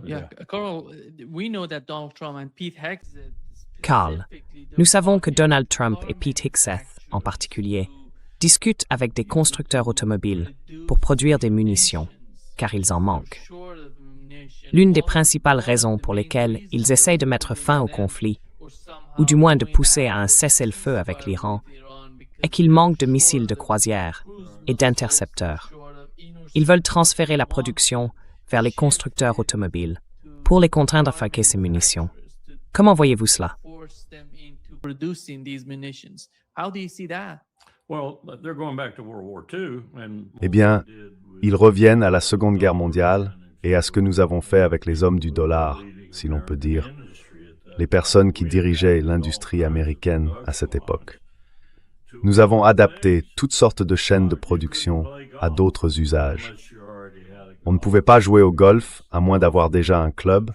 Yeah, Carl, we know that Donald Trump and Pete Hegseth. Carl, nous savons que Donald Trump et Pete Hegseth, en particulier, discutent avec des constructeurs automobiles pour produire des munitions, car ils en manquent. L'une des principales raisons pour lesquelles ils essayent de mettre fin au conflit, ou du moins de pousser à un cessez-le-feu avec l'Iran, est qu'ils manquent de missiles de croisière et d'intercepteurs. Ils veulent transférer la production vers les constructeurs automobiles pour les contraindre à fabriquer ces munitions. Comment voyez-vous cela? Producing these munitions. How do you see that? Well, they're going back to World War II, and Eh bien, ils reviennent à la Seconde Guerre mondiale et à ce que nous avons fait avec les hommes du dollar, si l'on peut dire, les personnes qui dirigeaient l'industrie américaine à cette époque. Nous avons adapté toutes sortes de chaînes de production à d'autres usages. On ne pouvait pas jouer au golf à moins d'avoir déjà un club,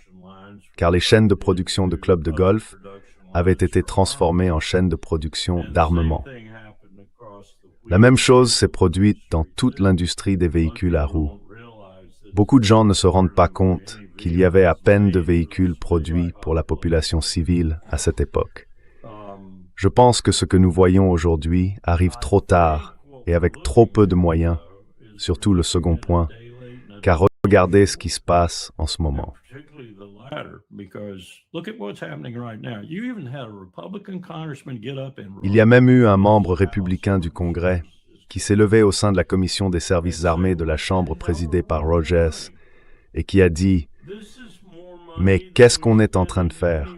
car les chaînes de production de clubs de golf avaient été transformées en chaînes de production d'armement. La même chose s'est produite dans toute l'industrie des véhicules à roues. Beaucoup de gens ne se rendent pas compte qu'il y avait à peine de véhicules produits pour la population civile à cette époque. Je pense que ce que nous voyons aujourd'hui arrive trop tard et avec trop peu de moyens, surtout le second point, car regardez ce qui se passe en ce moment. Il y a même eu un membre républicain du Congrès qui s'est levé au sein de la commission des services armés de la Chambre présidée par Rogers et qui a dit « Mais qu'est-ce qu'on est en train de faire?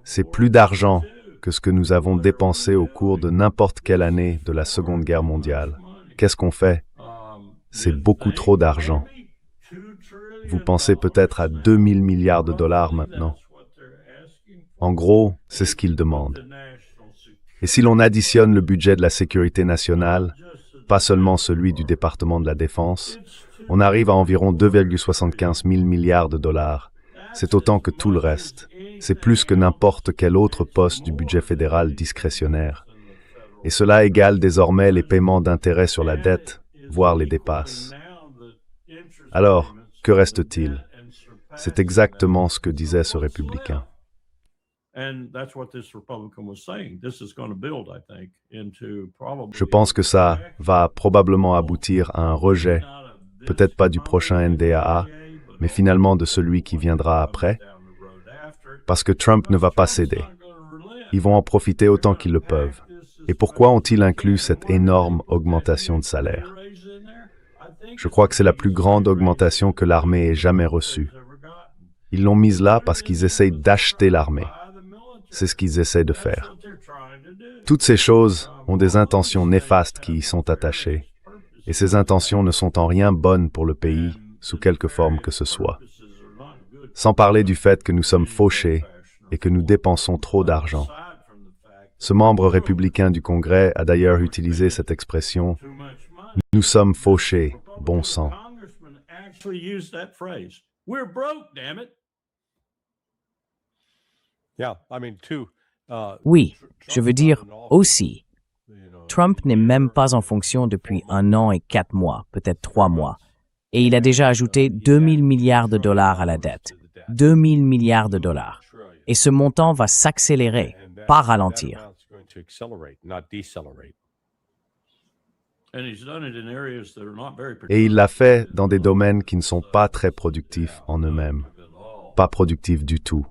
C'est plus d'argent que ce que nous avons dépensé au cours de n'importe quelle année de la Seconde Guerre mondiale. Qu'est-ce qu'on fait? C'est beaucoup trop d'argent. Vous pensez peut-être à 2000 milliards de dollars maintenant. En gros, c'est ce qu'ils demandent. Et si l'on additionne le budget de la sécurité nationale, pas seulement celui du département de la Défense, on arrive à environ 2,75 000 milliards de dollars. C'est autant que tout le reste. C'est plus que n'importe quel autre poste du budget fédéral discrétionnaire. Et cela égale désormais les paiements d'intérêts sur la dette, voire les dépasse. Alors, que reste-t-il? C'est exactement ce que disait ce républicain. Je pense que ça va probablement aboutir à un rejet, peut-être pas du prochain NDAA, mais finalement de celui qui viendra après, parce que Trump ne va pas céder. Ils vont en profiter autant qu'ils le peuvent. Et pourquoi ont-ils inclus cette énorme augmentation de salaire? Je crois que c'est la plus grande augmentation que l'armée ait jamais reçue. Ils l'ont mise là parce qu'ils essayent d'acheter l'armée. C'est ce qu'ils essaient de faire. Toutes ces choses ont des intentions néfastes qui y sont attachées. et ces intentions ne sont en rien bonnes pour le pays, sous quelque forme que ce soit. Sans parler du fait que nous sommes fauchés et que nous dépensons trop d'argent. Ce membre républicain du Congrès a d'ailleurs utilisé cette expression « Nous sommes fauchés, bon sang ». Oui, je veux dire aussi. Trump n'est même pas en fonction depuis 1 an et 4 mois, peut-être 3 mois. Et il a déjà ajouté 2000 milliards de dollars à la dette. 2000 milliards de dollars. Et ce montant va s'accélérer, pas ralentir. Et il l'a fait dans des domaines qui ne sont pas très productifs en eux-mêmes. Pas productifs du tout.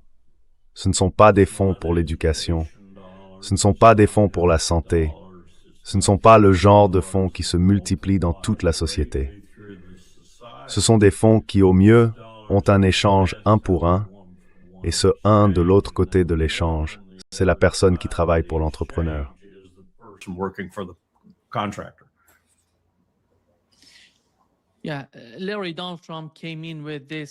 Ce ne sont pas des fonds pour l'éducation. Ce ne sont pas des fonds pour la santé. Ce ne sont pas le genre de fonds qui se multiplient dans toute la société. Ce sont des fonds qui, au mieux, ont un échange 1 pour 1, et ce 1 de l'autre côté de l'échange, c'est la personne qui travaille pour l'entrepreneur.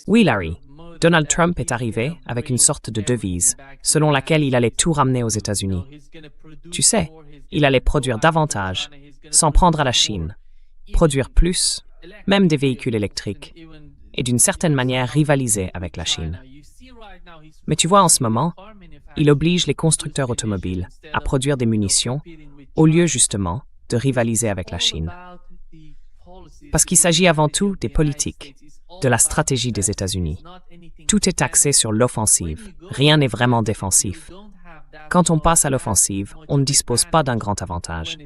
Oui, Larry. Donald Trump est arrivé avec une sorte de devise, selon laquelle il allait tout ramener aux États-Unis. Tu sais, il allait produire davantage, s'en prendre à la Chine, produire plus, même des véhicules électriques, et d'une certaine manière rivaliser avec la Chine. Mais tu vois, en ce moment, il oblige les constructeurs automobiles à produire des munitions, au lieu justement de rivaliser avec la Chine. Parce qu'il s'agit avant tout des politiques, de la stratégie des États-Unis. Tout est axé sur l'offensive, rien n'est vraiment défensif. Quand on passe à l'offensive, on ne dispose pas d'un grand avantage.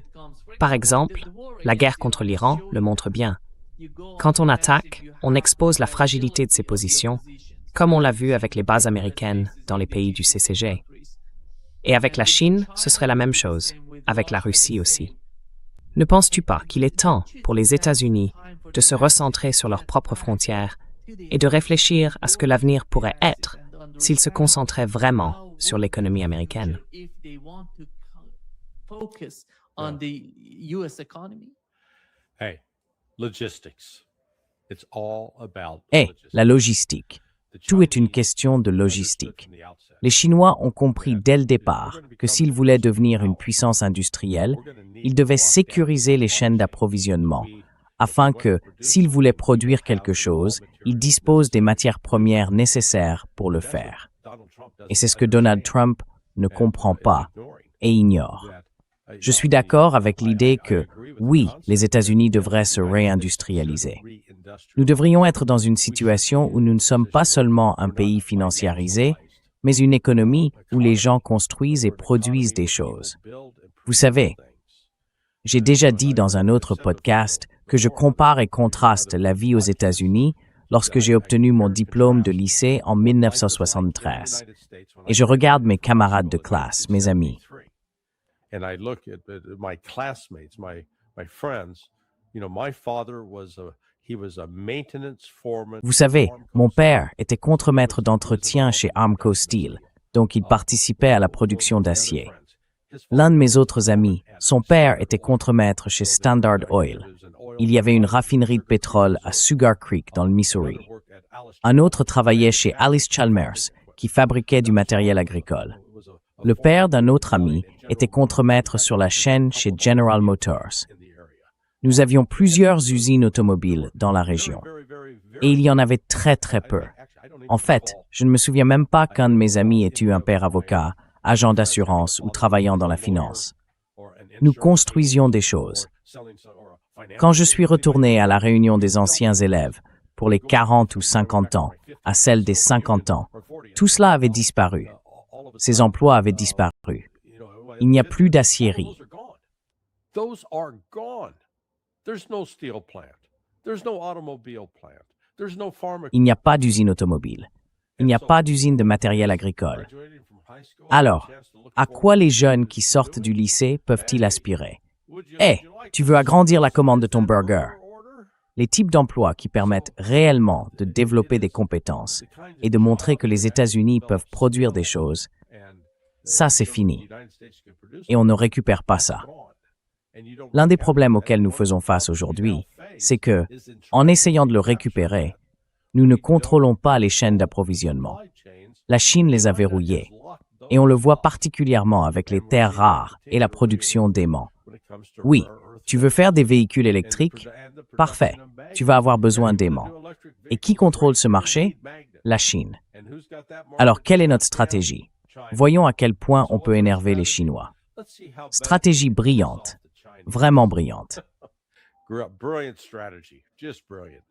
Par exemple, la guerre contre l'Iran le montre bien. Quand on attaque, on expose la fragilité de ses positions, comme on l'a vu avec les bases américaines dans les pays du CCG. Et avec la Chine, ce serait la même chose, avec la Russie aussi. Ne penses-tu pas qu'il est temps pour les États-Unis de se recentrer sur leurs propres frontières et de réfléchir à ce que l'avenir pourrait être s'ils se concentraient vraiment sur l'économie américaine? La logistique. Tout est une question de logistique. Les Chinois ont compris dès le départ que s'ils voulaient devenir une puissance industrielle, ils devaient sécuriser les chaînes d'approvisionnement, afin que, s'ils voulaient produire quelque chose, ils disposent des matières premières nécessaires pour le faire. Et c'est ce que Donald Trump ne comprend pas et ignore. Je suis d'accord avec l'idée que, oui, les États-Unis devraient se réindustrialiser. Nous devrions être dans une situation où nous ne sommes pas seulement un pays financiarisé, mais une économie où les gens construisent et produisent des choses. Vous savez, j'ai déjà dit dans un autre podcast que je compare et contraste la vie aux États-Unis lorsque j'ai obtenu mon diplôme de lycée en 1973. Et je regarde mes camarades de classe, mes amis. Vous savez, mon père était contremaître d'entretien chez Armco Steel, donc il participait à la production d'acier. L'un de mes autres amis, son père était contremaître chez Standard Oil. Il y avait une raffinerie de pétrole à Sugar Creek dans le Missouri. Un autre travaillait chez Alice Chalmers, qui fabriquait du matériel agricole. Le père d'un autre ami était contremaître sur la chaîne chez General Motors. Nous avions plusieurs usines automobiles dans la région. Et il y en avait très très peu. En fait, je ne me souviens même pas qu'un de mes amis ait eu un père avocat, agent d'assurance ou travaillant dans la finance. Nous construisions des choses. Quand je suis retourné à la réunion des anciens élèves, pour les 40 ou 50 ans, à celle des 50 ans, tout cela avait disparu. Ces emplois avaient disparu. Il n'y a plus d'aciérie. Il n'y a pas d'usine automobile. Il n'y a pas d'usine de matériel agricole. Alors, à quoi les jeunes qui sortent du lycée peuvent-ils aspirer? Tu veux agrandir la commande de ton burger? Les types d'emplois qui permettent réellement de développer des compétences et de montrer que les États-Unis peuvent produire des choses, ça c'est fini. Et on ne récupère pas ça. L'un des problèmes auxquels nous faisons face aujourd'hui, c'est que, en essayant de le récupérer, nous ne contrôlons pas les chaînes d'approvisionnement. La Chine les a verrouillées, et on le voit particulièrement avec les terres rares et la production d'aimants. Oui, tu veux faire des véhicules électriques? Parfait, tu vas avoir besoin d'aimants. Et qui contrôle ce marché? La Chine. Alors, quelle est notre stratégie? Voyons à quel point on peut énerver les Chinois. Stratégie brillante, vraiment brillante. Brilliant strategy, just brilliant.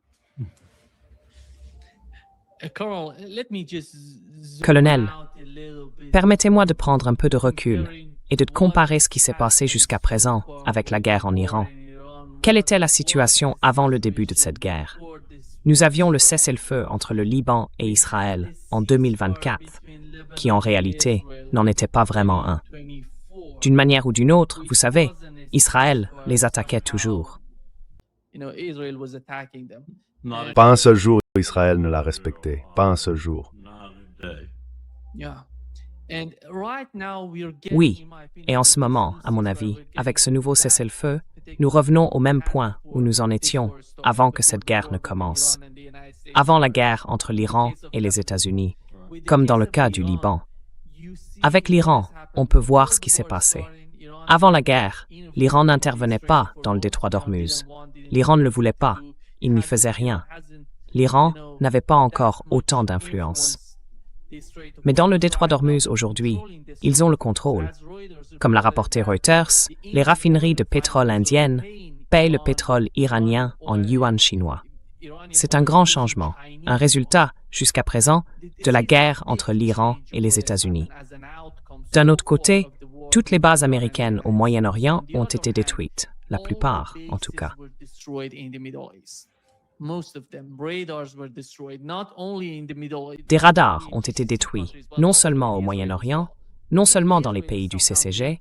Colonel, permettez-moi de prendre un peu de recul et de comparer ce qui s'est passé jusqu'à présent avec la guerre en Iran. Quelle était la situation avant le début de cette guerre? Nous avions le cessez-le-feu entre le Liban et Israël en 2024, qui en réalité n'en était pas vraiment un. D'une manière ou d'une autre, vous savez, Israël les attaquait toujours. Pas un seul jour, Israël ne l'a respecté. Pas un seul jour. Oui, et en ce moment, à mon avis, avec ce nouveau cessez-le-feu, nous revenons au même point où nous en étions avant que cette guerre ne commence. Avant la guerre entre l'Iran et les États-Unis, comme dans le cas du Liban. Avec l'Iran, on peut voir ce qui s'est passé. Avant la guerre, l'Iran n'intervenait pas dans le détroit d'Ormuz. L'Iran ne le voulait pas, il n'y faisait rien. L'Iran n'avait pas encore autant d'influence. Mais dans le détroit d'Ormuz aujourd'hui, ils ont le contrôle. Comme l'a rapporté Reuters, les raffineries de pétrole indiennes payent le pétrole iranien en yuan chinois. C'est un grand changement, un résultat, jusqu'à présent, de la guerre entre l'Iran et les États-Unis. D'un autre côté, toutes les bases américaines au Moyen-Orient ont été détruites, la plupart en tout cas. Des radars ont été détruits, non seulement au Moyen-Orient, non seulement dans les pays du CCG,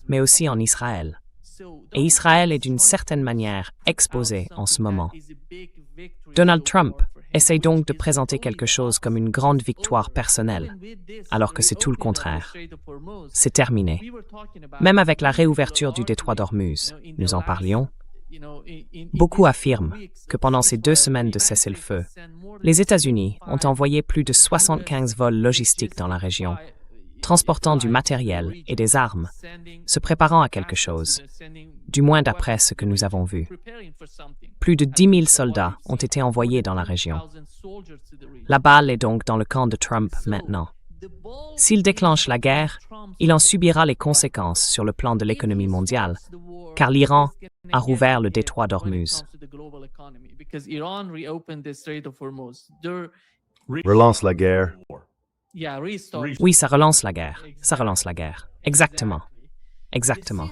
mais aussi en Israël. Et Israël est d'une certaine manière exposé en ce moment. Donald Trump essaye donc de présenter quelque chose comme une grande victoire personnelle, alors que c'est tout le contraire. C'est terminé. Même avec la réouverture du détroit d'Ormuz, nous en parlions, beaucoup affirment que pendant ces 2 semaines de cessez-le-feu, les États-Unis ont envoyé plus de 75 vols logistiques dans la région, transportant du matériel et des armes, se préparant à quelque chose, du moins d'après ce que nous avons vu. Plus de 10 000 soldats ont été envoyés dans la région. La balle est donc dans le camp de Trump maintenant. S'il déclenche la guerre, il en subira les conséquences sur le plan de l'économie mondiale, car l'Iran a rouvert le détroit d'Ormuz. Relance la guerre. Oui, ça relance la guerre. Ça relance la guerre. Exactement. Exactement.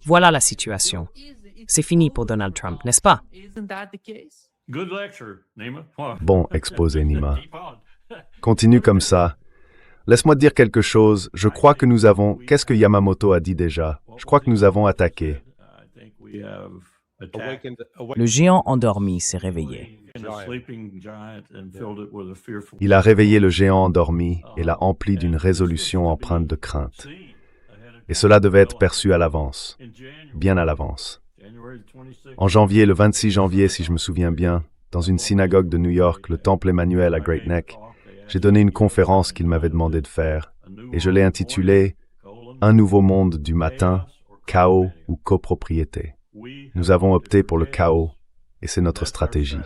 Voilà la situation. C'est fini pour Donald Trump, n'est-ce pas? Bon exposé, Nima. Continue comme ça. Laisse-moi te dire quelque chose. Je crois que nous avons... Qu'est-ce que Yamamoto a dit déjà? Je crois que nous avons attaqué. Le géant endormi s'est réveillé. Il a réveillé le géant endormi et l'a empli d'une résolution empreinte de crainte. Et cela devait être perçu à l'avance, bien à l'avance. En janvier, le 26 janvier, si je me souviens bien, dans une synagogue de New York, le Temple Emmanuel à Great Neck, j'ai donné une conférence qu'il m'avait demandé de faire, et je l'ai intitulée « Un nouveau monde du matin, chaos ou copropriété ». Nous avons opté pour le chaos, et c'est notre stratégie.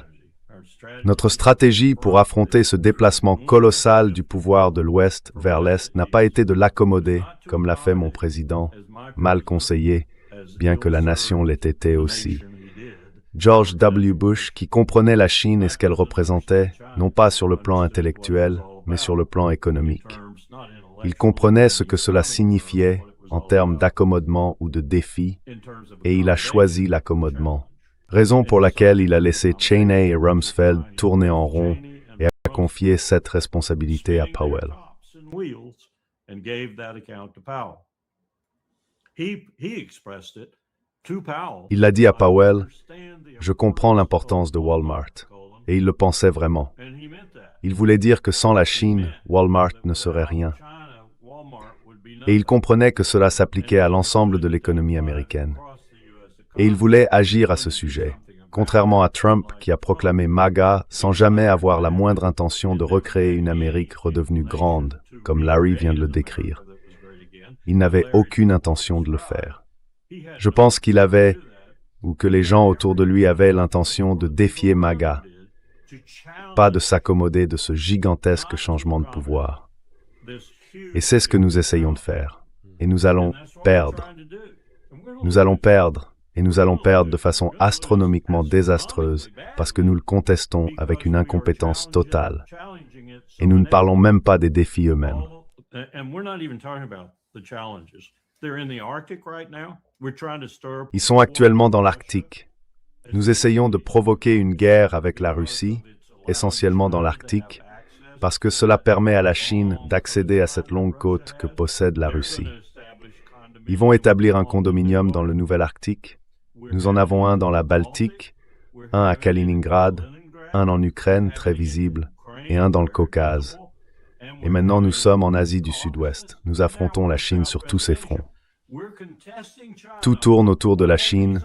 Notre stratégie pour affronter ce déplacement colossal du pouvoir de l'Ouest vers l'Est n'a pas été de l'accommoder, comme l'a fait mon président, mal conseillé, bien que la nation l'ait été aussi. George W. Bush, qui comprenait la Chine et ce qu'elle représentait, non pas sur le plan intellectuel, mais sur le plan économique. Il comprenait ce que cela signifiait en termes d'accommodement ou de défi, et il a choisi l'accommodement. Raison pour laquelle il a laissé Cheney et Rumsfeld tourner en rond et a confié cette responsabilité à Powell. Il l'a dit à Powell, « Je comprends l'importance de Walmart. » Et il le pensait vraiment. Il voulait dire que sans la Chine, Walmart ne serait rien. Et il comprenait que cela s'appliquait à l'ensemble de l'économie américaine. Et il voulait agir à ce sujet, contrairement à Trump qui a proclamé MAGA sans jamais avoir la moindre intention de recréer une Amérique redevenue grande, comme Larry vient de le décrire. Il n'avait aucune intention de le faire. Je pense qu'il avait, ou que les gens autour de lui avaient l'intention de défier MAGA, pas de s'accommoder de ce gigantesque changement de pouvoir. Et c'est ce que nous essayons de faire. Et nous allons perdre. Nous allons perdre, et nous allons perdre de façon astronomiquement désastreuse parce que nous le contestons avec une incompétence totale. Et nous ne parlons même pas des défis eux-mêmes. Ils sont actuellement dans l'Arctique. Nous essayons de provoquer une guerre avec la Russie, essentiellement dans l'Arctique, parce que cela permet à la Chine d'accéder à cette longue côte que possède la Russie. Ils vont établir un condominium dans le Nouvel Arctique. Nous en avons un dans la Baltique, un à Kaliningrad, un en Ukraine, très visible, et un dans le Caucase. Et maintenant, nous sommes en Asie du Sud-Ouest. Nous affrontons la Chine sur tous ses fronts. Tout tourne autour de la Chine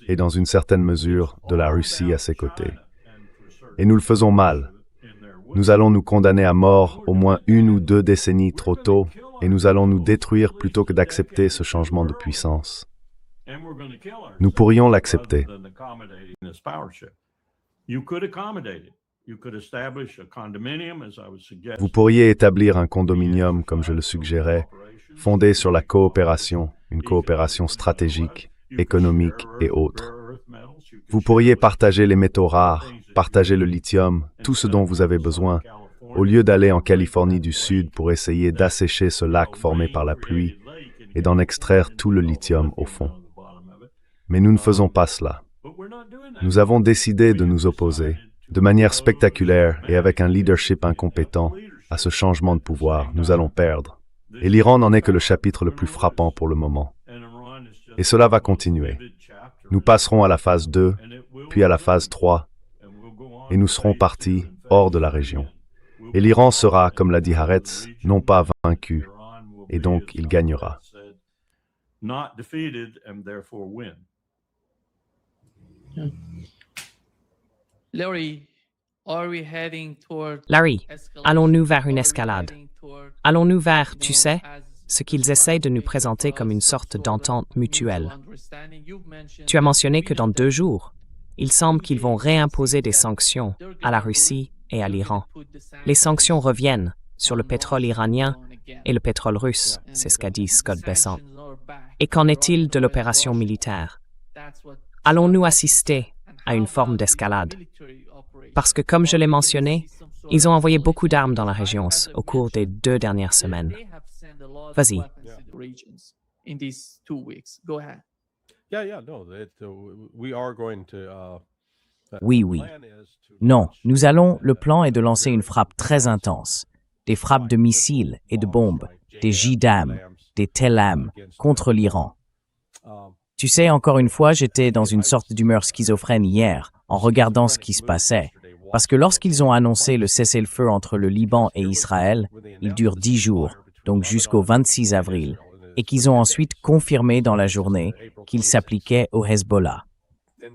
et, dans une certaine mesure, de la Russie à ses côtés. Et nous le faisons mal. Nous allons nous condamner à mort au moins 1 ou 2 décennies trop tôt, et nous allons nous détruire plutôt que d'accepter ce changement de puissance. Nous pourrions l'accepter. Vous pourriez établir un condominium, comme je le suggérais, fondé sur la coopération, une coopération stratégique, économique et autres. Vous pourriez partager les métaux rares, partager le lithium, tout ce dont vous avez besoin, au lieu d'aller en Californie du Sud pour essayer d'assécher ce lac formé par la pluie et d'en extraire tout le lithium au fond. Mais nous ne faisons pas cela. Nous avons décidé de nous opposer, de manière spectaculaire et avec un leadership incompétent, à ce changement de pouvoir. Nous allons perdre. Et l'Iran n'en est que le chapitre le plus frappant pour le moment. Et cela va continuer. Nous passerons à la phase 2, puis à la phase 3, et nous serons partis hors de la région. Et l'Iran sera, comme l'a dit Haaretz, non pas vaincu, et donc il gagnera. Larry, allons-nous vers une escalade? Allons-nous vers, tu sais, ce qu'ils essaient de nous présenter comme une sorte d'entente mutuelle? Tu as mentionné que dans 2 jours, il semble qu'ils vont réimposer des sanctions à la Russie et à l'Iran. Les sanctions reviennent sur le pétrole iranien et le pétrole russe, c'est ce qu'a dit Scott Bessent. Et qu'en est-il de l'opération militaire? Allons-nous assister à une forme d'escalade? Parce que, comme je l'ai mentionné, ils ont envoyé beaucoup d'armes dans la région au cours des 2 dernières semaines. Vas-y. Oui. Non, le plan est de lancer une frappe très intense. Des frappes de missiles et de bombes, des JDAM, des TELAM, contre l'Iran. Tu sais, encore une fois, j'étais dans une sorte d'humeur schizophrène hier, en regardant ce qui se passait. Parce que lorsqu'ils ont annoncé le cessez-le-feu entre le Liban et Israël, il dure 10 jours, donc jusqu'au 26 avril, et qu'ils ont ensuite confirmé dans la journée qu'il s'appliquait au Hezbollah.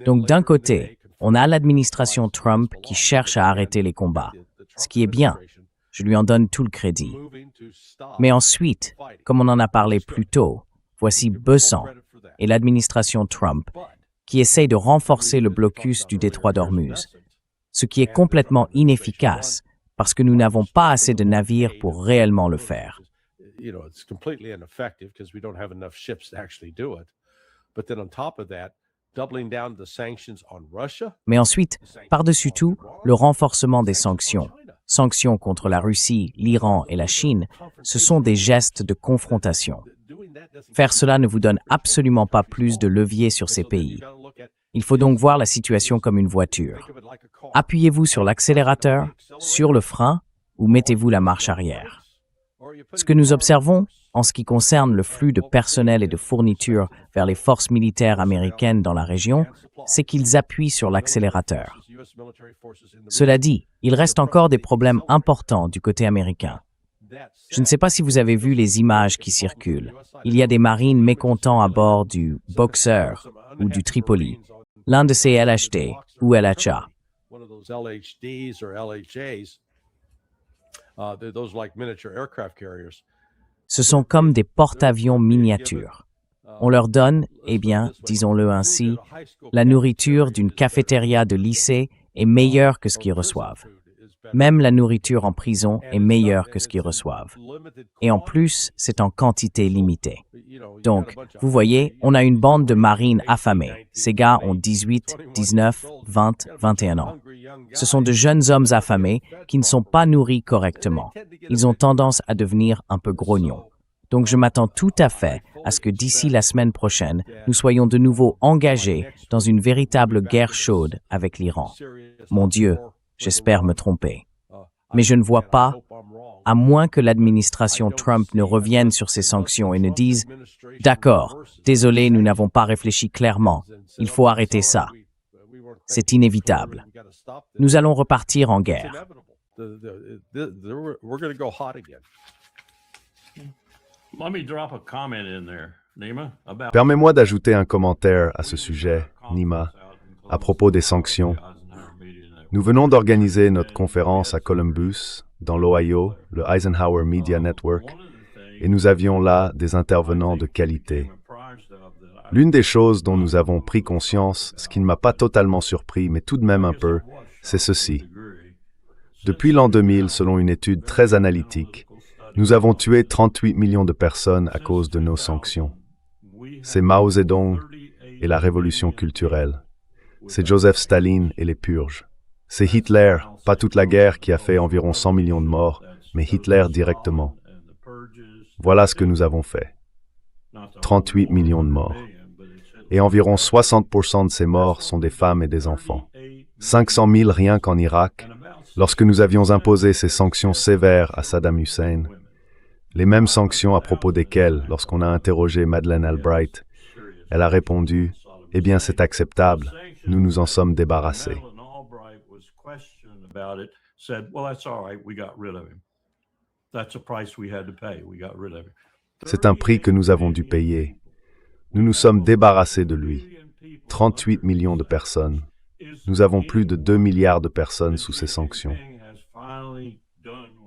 Donc d'un côté, on a l'administration Trump qui cherche à arrêter les combats, ce qui est bien, je lui en donne tout le crédit. Mais ensuite, comme on en a parlé plus tôt, voici Bessent et l'administration Trump qui essaye de renforcer le blocus du détroit d'Ormuz, ce qui est complètement inefficace parce que nous n'avons pas assez de navires pour réellement le faire. Mais ensuite, par-dessus tout, le renforcement des sanctions. Sanctions contre la Russie, l'Iran et la Chine, ce sont des gestes de confrontation. Faire cela ne vous donne absolument pas plus de levier sur ces pays. Il faut donc voir la situation comme une voiture. Appuyez-vous sur l'accélérateur, sur le frein, ou mettez-vous la marche arrière. Ce que nous observons, en ce qui concerne le flux de personnel et de fournitures vers les forces militaires américaines dans la région, c'est qu'ils appuient sur l'accélérateur. Cela dit, il reste encore des problèmes importants du côté américain. Je ne sais pas si vous avez vu les images qui circulent. Il y a des marines mécontents à bord du Boxer ou du Tripoli, l'un de ces LHD ou LHA. One of those LHDs or LHAs, those like miniature aircraft carriers. Ce sont comme des porte-avions miniatures. On leur donne, eh bien, disons-le ainsi, la nourriture d'une cafétéria de lycée est meilleure que ce qu'ils reçoivent. Même la nourriture en prison est meilleure que ce qu'ils reçoivent. Et en plus, c'est en quantité limitée. Donc, vous voyez, on a une bande de marines affamés. Ces gars ont 18, 19, 20, 21 ans. Ce sont de jeunes hommes affamés qui ne sont pas nourris correctement. Ils ont tendance à devenir un peu grognons. Donc je m'attends tout à fait à ce que d'ici la semaine prochaine, nous soyons de nouveau engagés dans une véritable guerre chaude avec l'Iran. Mon Dieu, j'espère me tromper. Mais je ne vois pas, à moins que l'administration Trump ne revienne sur ces sanctions et ne dise « D'accord, désolé, nous n'avons pas réfléchi clairement, il faut arrêter ça. » C'est inévitable. Nous allons repartir en guerre. We're going to go hot again. Let me drop a comment in there, Nima, about Permets-moi d'ajouter un commentaire à ce sujet, Nima, à propos des sanctions. Nous venons d'organiser notre conférence à Columbus, dans l'Ohio, le Eisenhower Media Network, et nous avions là des intervenants de qualité. L'une des choses dont nous avons pris conscience, ce qui ne m'a pas totalement surpris, mais tout de même un peu, c'est ceci. Depuis l'an 2000, selon une étude très analytique, nous avons tué 38 millions de personnes à cause de nos sanctions. C'est Mao Zedong et la révolution culturelle. C'est Joseph Staline et les purges. C'est Hitler, pas toute la guerre, qui a fait environ 100 millions de morts, mais Hitler directement. Voilà ce que nous avons fait. 38 millions de morts. Et environ 60% de ces morts sont des femmes et des enfants. 500 000 rien qu'en Irak, lorsque nous avions imposé ces sanctions sévères à Saddam Hussein. Les mêmes sanctions à propos desquelles, lorsqu'on a interrogé Madeleine Albright, elle a répondu « Eh bien, c'est acceptable, nous nous en sommes débarrassés. » C'est un prix que nous avons dû payer. Nous nous sommes débarrassés de lui. 38 millions de personnes. Nous avons plus de 2 milliards de personnes sous ces sanctions.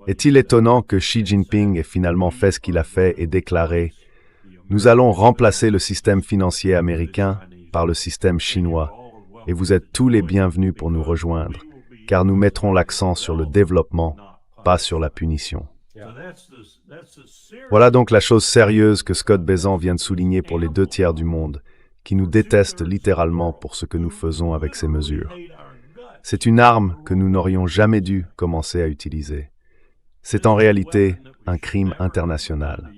Est-il étonnant que Xi Jinping ait finalement fait ce qu'il a fait et déclaré « Nous allons remplacer le système financier américain par le système chinois, et vous êtes tous les bienvenus pour nous rejoindre, car nous mettrons l'accent sur le développement, pas sur la punition. » Voilà donc la chose sérieuse que Scott Bessent vient de souligner pour les 2 tiers du monde, qui nous détestent littéralement pour ce que nous faisons avec ces mesures. C'est une arme que nous n'aurions jamais dû commencer à utiliser. C'est en réalité un crime international.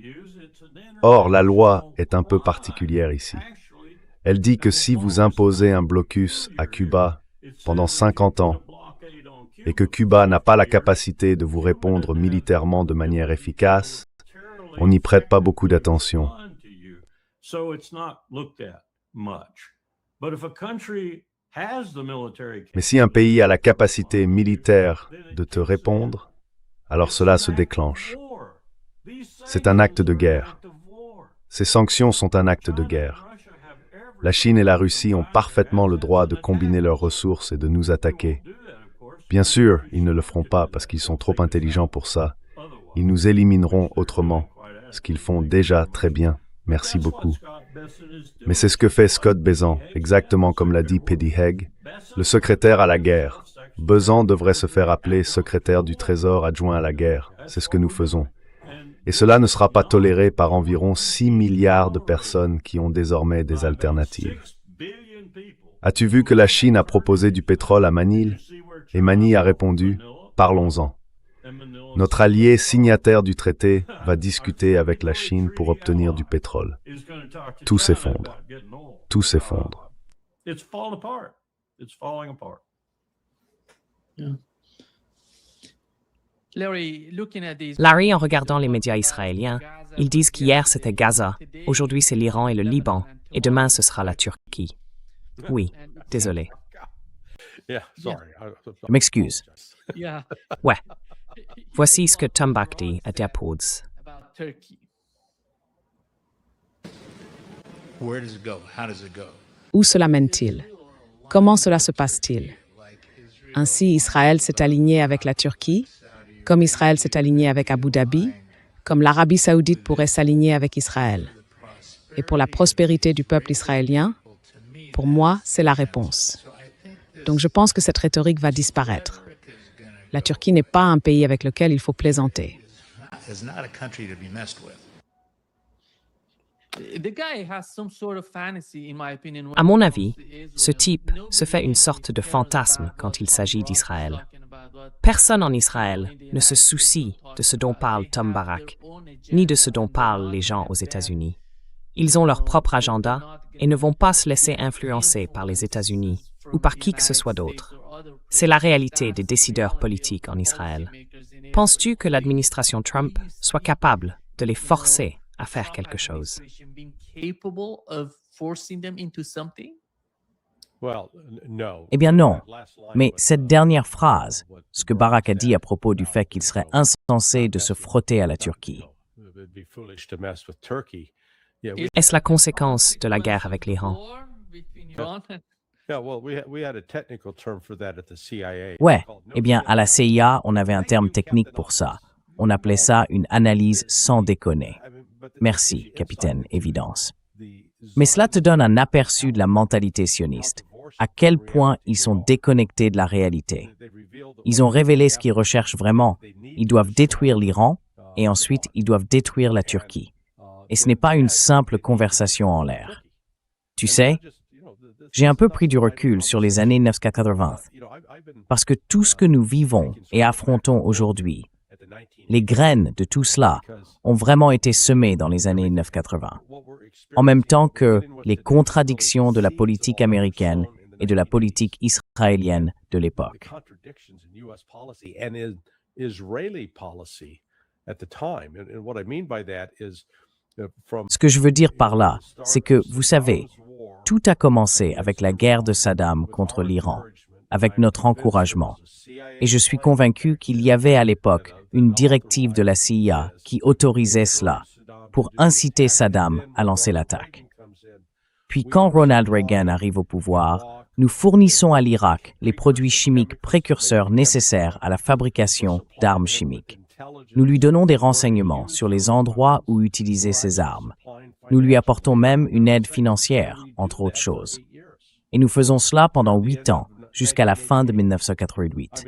Or, la loi est un peu particulière ici. Elle dit que si vous imposez un blocus à Cuba pendant 50 ans et que Cuba n'a pas la capacité de vous répondre militairement de manière efficace, on n'y prête pas beaucoup d'attention. Mais si un pays a la capacité militaire de te répondre, alors cela se déclenche. C'est un acte de guerre. Ces sanctions sont un acte de guerre. La Chine et la Russie ont parfaitement le droit de combiner leurs ressources et de nous attaquer. Bien sûr, ils ne le feront pas parce qu'ils sont trop intelligents pour ça. Ils nous élimineront autrement, ce qu'ils font déjà très bien. Merci beaucoup. Mais c'est ce que fait Scott Bessent, exactement comme l'a dit Paddy Haig, le secrétaire à la guerre. Bessent devrait se faire appeler secrétaire du Trésor adjoint à la guerre. C'est ce que nous faisons. Et cela ne sera pas toléré par environ 6 milliards de personnes qui ont désormais des alternatives. As-tu vu que la Chine a proposé du pétrole à Manille? Et Manille a répondu « Parlons-en ». Notre allié signataire du traité va discuter avec la Chine pour obtenir du pétrole. Tout s'effondre. Tout s'effondre. Larry, en regardant les médias israéliens, ils disent qu'hier c'était Gaza, aujourd'hui c'est l'Iran et le Liban, et demain ce sera la Turquie. Oui, désolé. Je m'excuse. Ouais, Voici ce que Tumbak dit à Diapods. about Turkey. Where does it go? How does it go? Où cela mène-t-il? Comment cela se passe-t-il? Ainsi, Israël s'est aligné avec la Turquie, comme Israël s'est aligné avec Abu Dhabi, comme l'Arabie saoudite pourrait s'aligner avec Israël. Et pour la prospérité du peuple israélien, pour moi, c'est la réponse. Donc je pense que cette rhétorique va disparaître. La Turquie n'est pas un pays avec lequel il faut plaisanter. It's not a country to be messed with. The guy has some sort of fantasy, in my opinion. À mon avis, ce type se fait une sorte de fantasme quand il s'agit d'Israël. Personne en Israël ne se soucie de ce dont parle Tom Barak, ni de ce dont parlent les gens aux États-Unis. Ils ont leur propre agenda et ne vont pas se laisser influencer par les États-Unis ou par qui que ce soit d'autre. C'est la réalité des décideurs politiques en Israël. Penses-tu que l'administration Trump soit capable de les forcer à faire quelque chose? Eh bien non. Mais cette dernière phrase, ce que Barak a dit à propos du fait qu'il serait insensé de se frotter à la Turquie, Est-ce la conséquence de la guerre avec l'Iran? ouais, eh bien à la CIA, on avait un terme technique pour ça. On appelait ça une analyse sans déconner. Merci, capitaine Évidence. Mais cela te donne un aperçu de la mentalité sioniste, à quel point ils sont déconnectés de la réalité. Ils ont révélé ce qu'ils recherchent vraiment. Ils doivent détruire l'Iran et ensuite ils doivent détruire la Turquie. Et ce n'est pas une simple conversation en l'air. Tu sais, j'ai un peu pris du recul sur les années 1980, parce que tout ce que nous vivons et affrontons aujourd'hui, les graines de tout cela ont vraiment été semées dans les années 1980, en même temps que les contradictions de la politique américaine et de la politique israélienne de l'époque. Ce que je veux dire par là, c'est que, vous savez, tout a commencé avec la guerre de Saddam contre l'Iran, avec notre encouragement. Et je suis convaincu qu'il y avait à l'époque une directive de la CIA qui autorisait cela pour inciter Saddam à lancer l'attaque. Puis quand Ronald Reagan arrive au pouvoir, nous fournissons à l'Irak les produits chimiques précurseurs nécessaires à la fabrication d'armes chimiques. Nous lui donnons des renseignements sur les endroits où utiliser ces armes. Nous lui apportons même une aide financière, entre autres choses. Et nous faisons cela pendant 8 ans, jusqu'à la fin de 1988.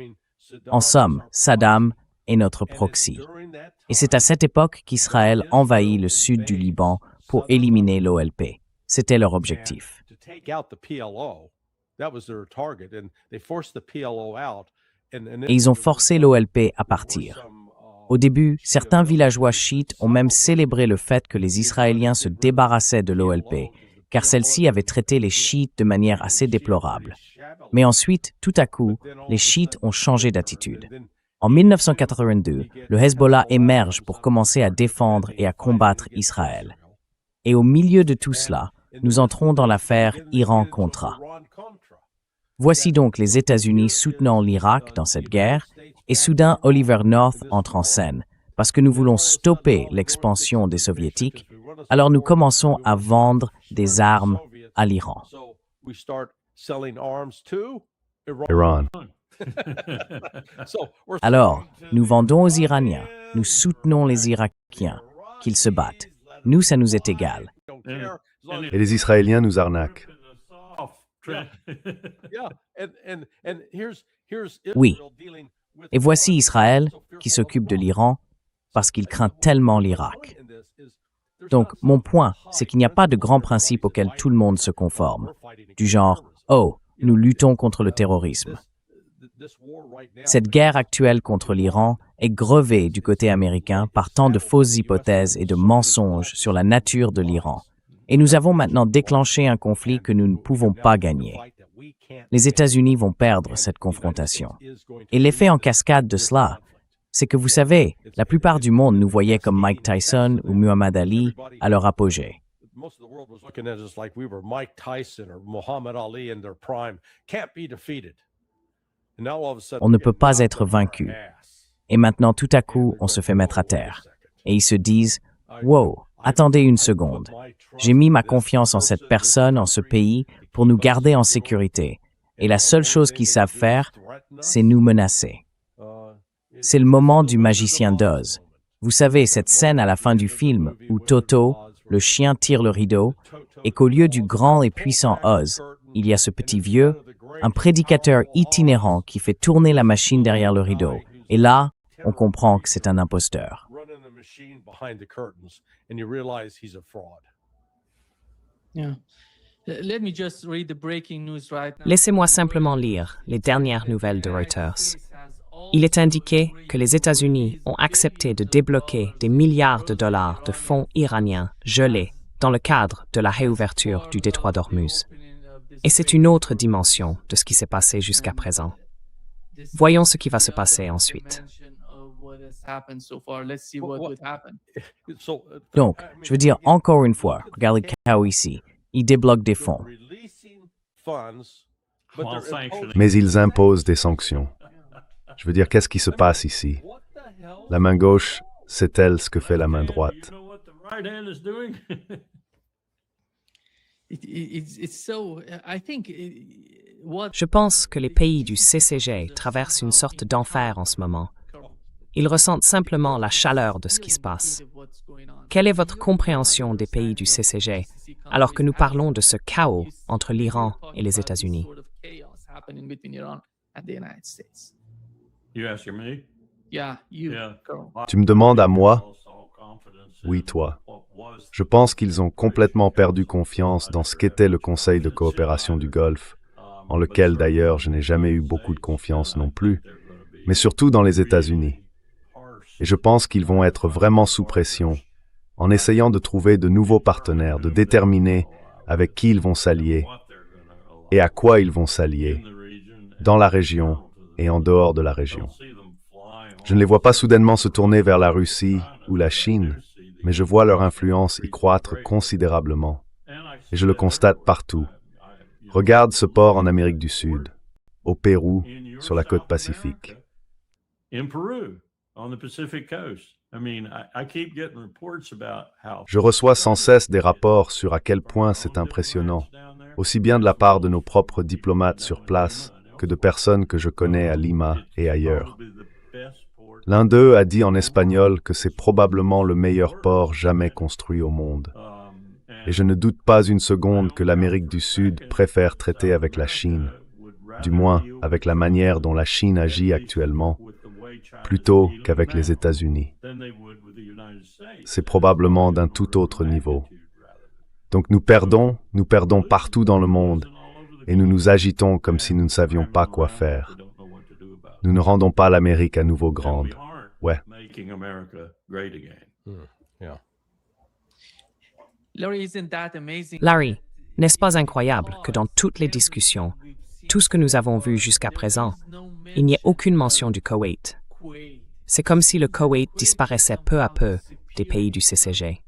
En somme, Saddam est notre proxy. Et c'est à cette époque qu'Israël envahit le sud du Liban pour éliminer l'OLP. C'était leur objectif. Et ils ont forcé l'OLP à partir. Au début, certains villageois chiites ont même célébré le fait que les Israéliens se débarrassaient de l'OLP, car celle-ci avait traité les chiites de manière assez déplorable. Mais ensuite, tout à coup, les chiites ont changé d'attitude. En 1982, le Hezbollah émerge pour commencer à défendre et à combattre Israël. Et au milieu de tout cela, nous entrons dans l'affaire Iran-Contra. Voici donc les États-Unis soutenant l'Irak dans cette guerre, et soudain Oliver North entre en scène, parce que nous voulons stopper l'expansion des Soviétiques, alors nous commençons à vendre des armes à l'Iran. Iran. Alors, nous vendons aux Iraniens, nous soutenons les Irakiens, qu'ils se battent. Nous, ça nous est égal. Et les Israéliens nous arnaquent. Oui. Et voici Israël qui s'occupe de l'Iran parce qu'il craint tellement l'Irak. Donc, mon point, c'est qu'il n'y a pas de grands principes auxquels tout le monde se conforme. Du genre, oh, nous luttons contre le terrorisme. Cette guerre actuelle contre l'Iran est grevée du côté américain par tant de fausses hypothèses et de mensonges sur la nature de l'Iran. Et nous avons maintenant déclenché un conflit que nous ne pouvons pas gagner. Les États-Unis vont perdre cette confrontation. Et l'effet en cascade de cela, c'est que vous savez, la plupart du monde nous voyait comme Mike Tyson ou Muhammad Ali à leur apogée. On ne peut pas être vaincu. Et maintenant, tout à coup, on se fait mettre à terre. Et ils se disent, « Wow, attendez une seconde. J'ai mis ma confiance en cette personne, en ce pays, pour nous garder en sécurité. Et la seule chose qu'ils savent faire, c'est nous menacer. » C'est le moment du magicien d'Oz. Vous savez, cette scène à la fin du film où Toto, le chien, tire le rideau et qu'au lieu du grand et puissant Oz, il y a ce petit vieux, un prédicateur itinérant qui fait tourner la machine derrière le rideau. Et là, on comprend que c'est un imposteur. Yeah. Let me just read the breaking news right now. Laissez-moi simplement lire les dernières nouvelles de Reuters. Il est indiqué que les États-Unis ont accepté de débloquer des milliards de dollars de fonds iraniens gelés dans le cadre de la réouverture du détroit d'Ormuz. Et c'est une autre dimension de ce qui s'est passé jusqu'à présent. Voyons ce qui va se passer ensuite. Donc, je veux dire encore une fois, regardez le chaos ici. Ils débloquent des fonds. Mais ils imposent des sanctions. Je veux dire, qu'est-ce qui se passe ici? La main gauche, sait-elle ce que fait la main droite? Je pense que les pays du CCG traversent une sorte d'enfer en ce moment. Ils ressentent simplement la chaleur de ce qui se passe. Quelle est votre compréhension des pays du CCG alors que nous parlons de ce chaos entre l'Iran et les États-Unis? Tu me demandes à moi? Oui, toi. Je pense qu'ils ont complètement perdu confiance dans ce qu'était le Conseil de coopération du Golfe, en lequel d'ailleurs je n'ai jamais eu beaucoup de confiance non plus, mais surtout dans les États-Unis. Et je pense qu'ils vont être vraiment sous pression, en essayant de trouver de nouveaux partenaires, de déterminer avec qui ils vont s'allier et à quoi ils vont s'allier, dans la région et en dehors de la région. Je ne les vois pas soudainement se tourner vers la Russie ou la Chine, mais je vois leur influence y croître considérablement. Et je le constate partout. Regarde ce port en Amérique du Sud, au Pérou, sur la côte Pacifique. Je reçois sans cesse des rapports sur à quel point c'est impressionnant, aussi bien de la part de nos propres diplomates sur place que de personnes que je connais à Lima et ailleurs. L'un d'eux a dit en espagnol que c'est probablement le meilleur port jamais construit au monde. Et je ne doute pas une seconde que l'Amérique du Sud préfère traiter avec la Chine, du moins avec la manière dont la Chine agit actuellement, plutôt qu'avec les États-Unis. C'est probablement d'un tout autre niveau. Donc nous perdons partout dans le monde, et nous nous agitons comme si nous ne savions pas quoi faire. Nous ne rendons pas l'Amérique à nouveau grande. Ouais. Larry, n'est-ce pas incroyable que dans toutes les discussions, tout ce que nous avons vu jusqu'à présent, il n'y ait aucune mention du Koweït? C'est comme si le Koweït disparaissait peu à peu des pays du CCG.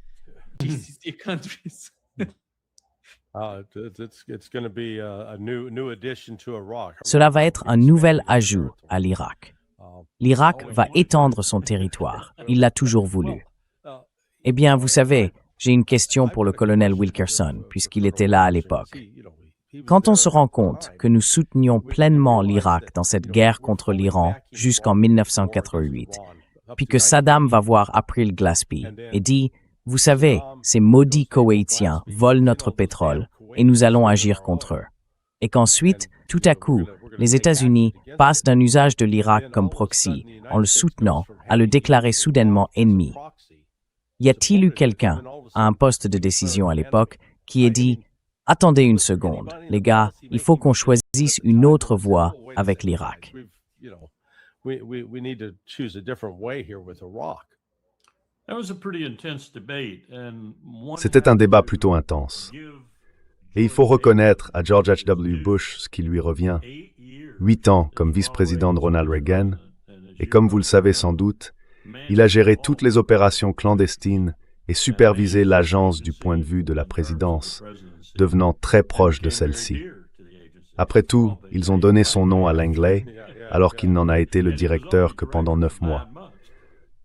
Cela va être un nouvel ajout à l'Irak. L'Irak va étendre son territoire. Il l'a toujours voulu. Eh bien, vous savez, j'ai une question pour le colonel Wilkerson, puisqu'il était là à l'époque. Quand on se rend compte que nous soutenions pleinement l'Irak dans cette guerre contre l'Iran jusqu'en 1988, puis que Saddam va voir April Gillespie et dit « Vous savez, ces maudits Koweïtiens volent notre pétrole et nous allons agir contre eux. » Et qu'ensuite, tout à coup, les États-Unis passent d'un usage de l'Irak comme proxy, en le soutenant, à le déclarer soudainement ennemi. Y a-t-il eu quelqu'un, à un poste de décision à l'époque, qui ait dit « Attendez une seconde, les gars, il faut qu'on choisisse une autre voie avec l'Irak. » C'était un débat plutôt intense. Et il faut reconnaître à George H.W. Bush ce qui lui revient. 8 ans comme vice-président de Ronald Reagan, et comme vous le savez sans doute, il a géré toutes les opérations clandestines et supervisé l'agence du point de vue de la présidence, devenant très proche de celle-ci. Après tout, ils ont donné son nom à Langley, alors qu'il n'en a été le directeur que pendant 9 mois.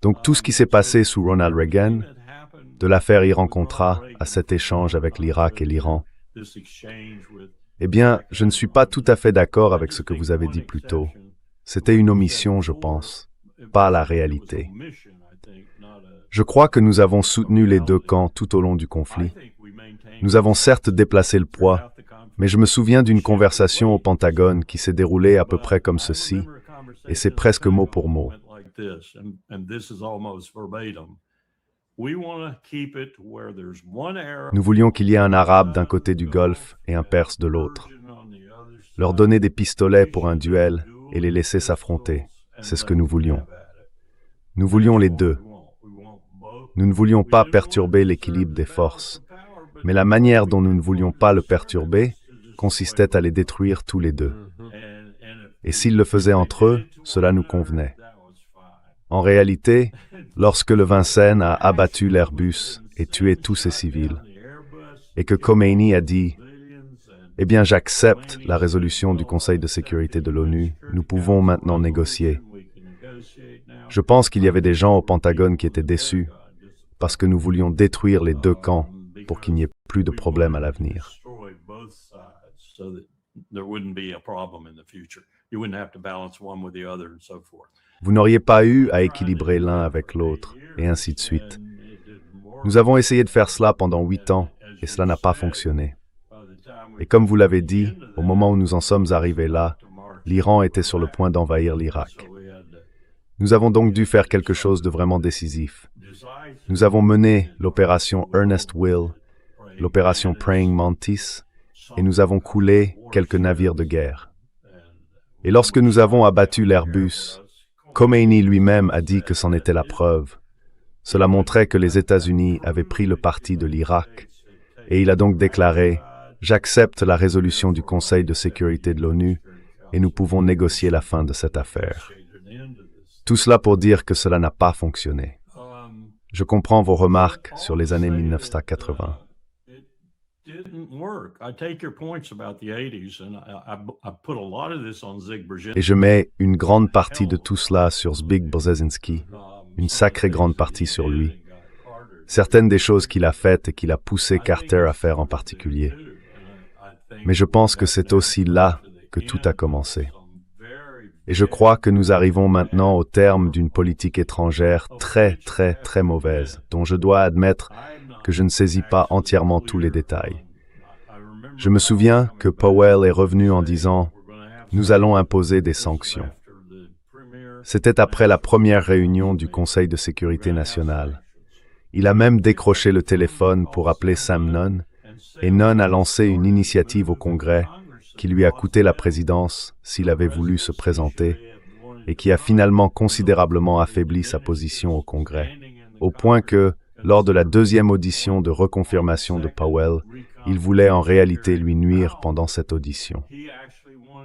Donc tout ce qui s'est passé sous Ronald Reagan, de l'affaire Iran-Contra à cet échange avec l'Irak et l'Iran, eh bien, je ne suis pas tout à fait d'accord avec ce que vous avez dit plus tôt. C'était une omission, je pense, pas la réalité. Je crois que nous avons soutenu les deux camps tout au long du conflit. Nous avons certes déplacé le poids, mais je me souviens d'une conversation au Pentagone qui s'est déroulée à peu près comme ceci, et c'est presque mot pour mot. Nous voulions qu'il y ait un Arabe d'un côté du Golfe et un Perse de l'autre. Leur donner des pistolets pour un duel et les laisser s'affronter. C'est ce que nous voulions. Nous voulions les deux. Nous ne voulions pas perturber l'équilibre des forces. Mais la manière dont nous ne voulions pas le perturber consistait à les détruire tous les deux. Et s'ils le faisaient entre eux, cela nous convenait. En réalité, lorsque le Vincennes a abattu l'Airbus et tué tous ses civils, et que Khomeini a dit « Eh bien, j'accepte la résolution du Conseil de sécurité de l'ONU, nous pouvons maintenant négocier », je pense qu'il y avait des gens au Pentagone qui étaient déçus parce que nous voulions détruire les deux camps pour qu'il n'y ait plus de problème à l'avenir. Vous n'auriez pas eu à équilibrer l'un avec l'autre, et ainsi de suite. Nous avons essayé de faire cela pendant 8 ans, et cela n'a pas fonctionné. Et comme vous l'avez dit, au moment où nous en sommes arrivés là, l'Iran était sur le point d'envahir l'Irak. Nous avons donc dû faire quelque chose de vraiment décisif. Nous avons mené l'opération Earnest Will, l'opération Praying Mantis, et nous avons coulé quelques navires de guerre. Et lorsque nous avons abattu l'Airbus, Khomeini lui-même a dit que c'en était la preuve. Cela montrait que les États-Unis avaient pris le parti de l'Irak, et il a donc déclaré « J'accepte la résolution du Conseil de sécurité de l'ONU, et nous pouvons négocier la fin de cette affaire. » Tout cela pour dire que cela n'a pas fonctionné. Je comprends vos remarques sur les années 1980. Et je mets une grande partie de tout cela sur Zbigniew Brzezinski, une sacrée grande partie sur lui. Certaines des choses qu'il a faites et qu'il a poussé Carter à faire en particulier. Mais je pense que c'est aussi là que tout a commencé. Et je crois que nous arrivons maintenant au terme d'une politique étrangère très, très, très mauvaise, dont je dois admettre que je ne saisis pas entièrement tous les détails. Je me souviens que Powell est revenu en disant « Nous allons imposer des sanctions ». C'était après la première réunion du Conseil de sécurité nationale. Il a même décroché le téléphone pour appeler Sam Nunn, et Nunn a lancé une initiative au Congrès qui lui a coûté la présidence s'il avait voulu se présenter, et qui a finalement considérablement affaibli sa position au Congrès, au point que, lors de la deuxième audition de reconfirmation de Powell, il voulait en réalité lui nuire pendant cette audition.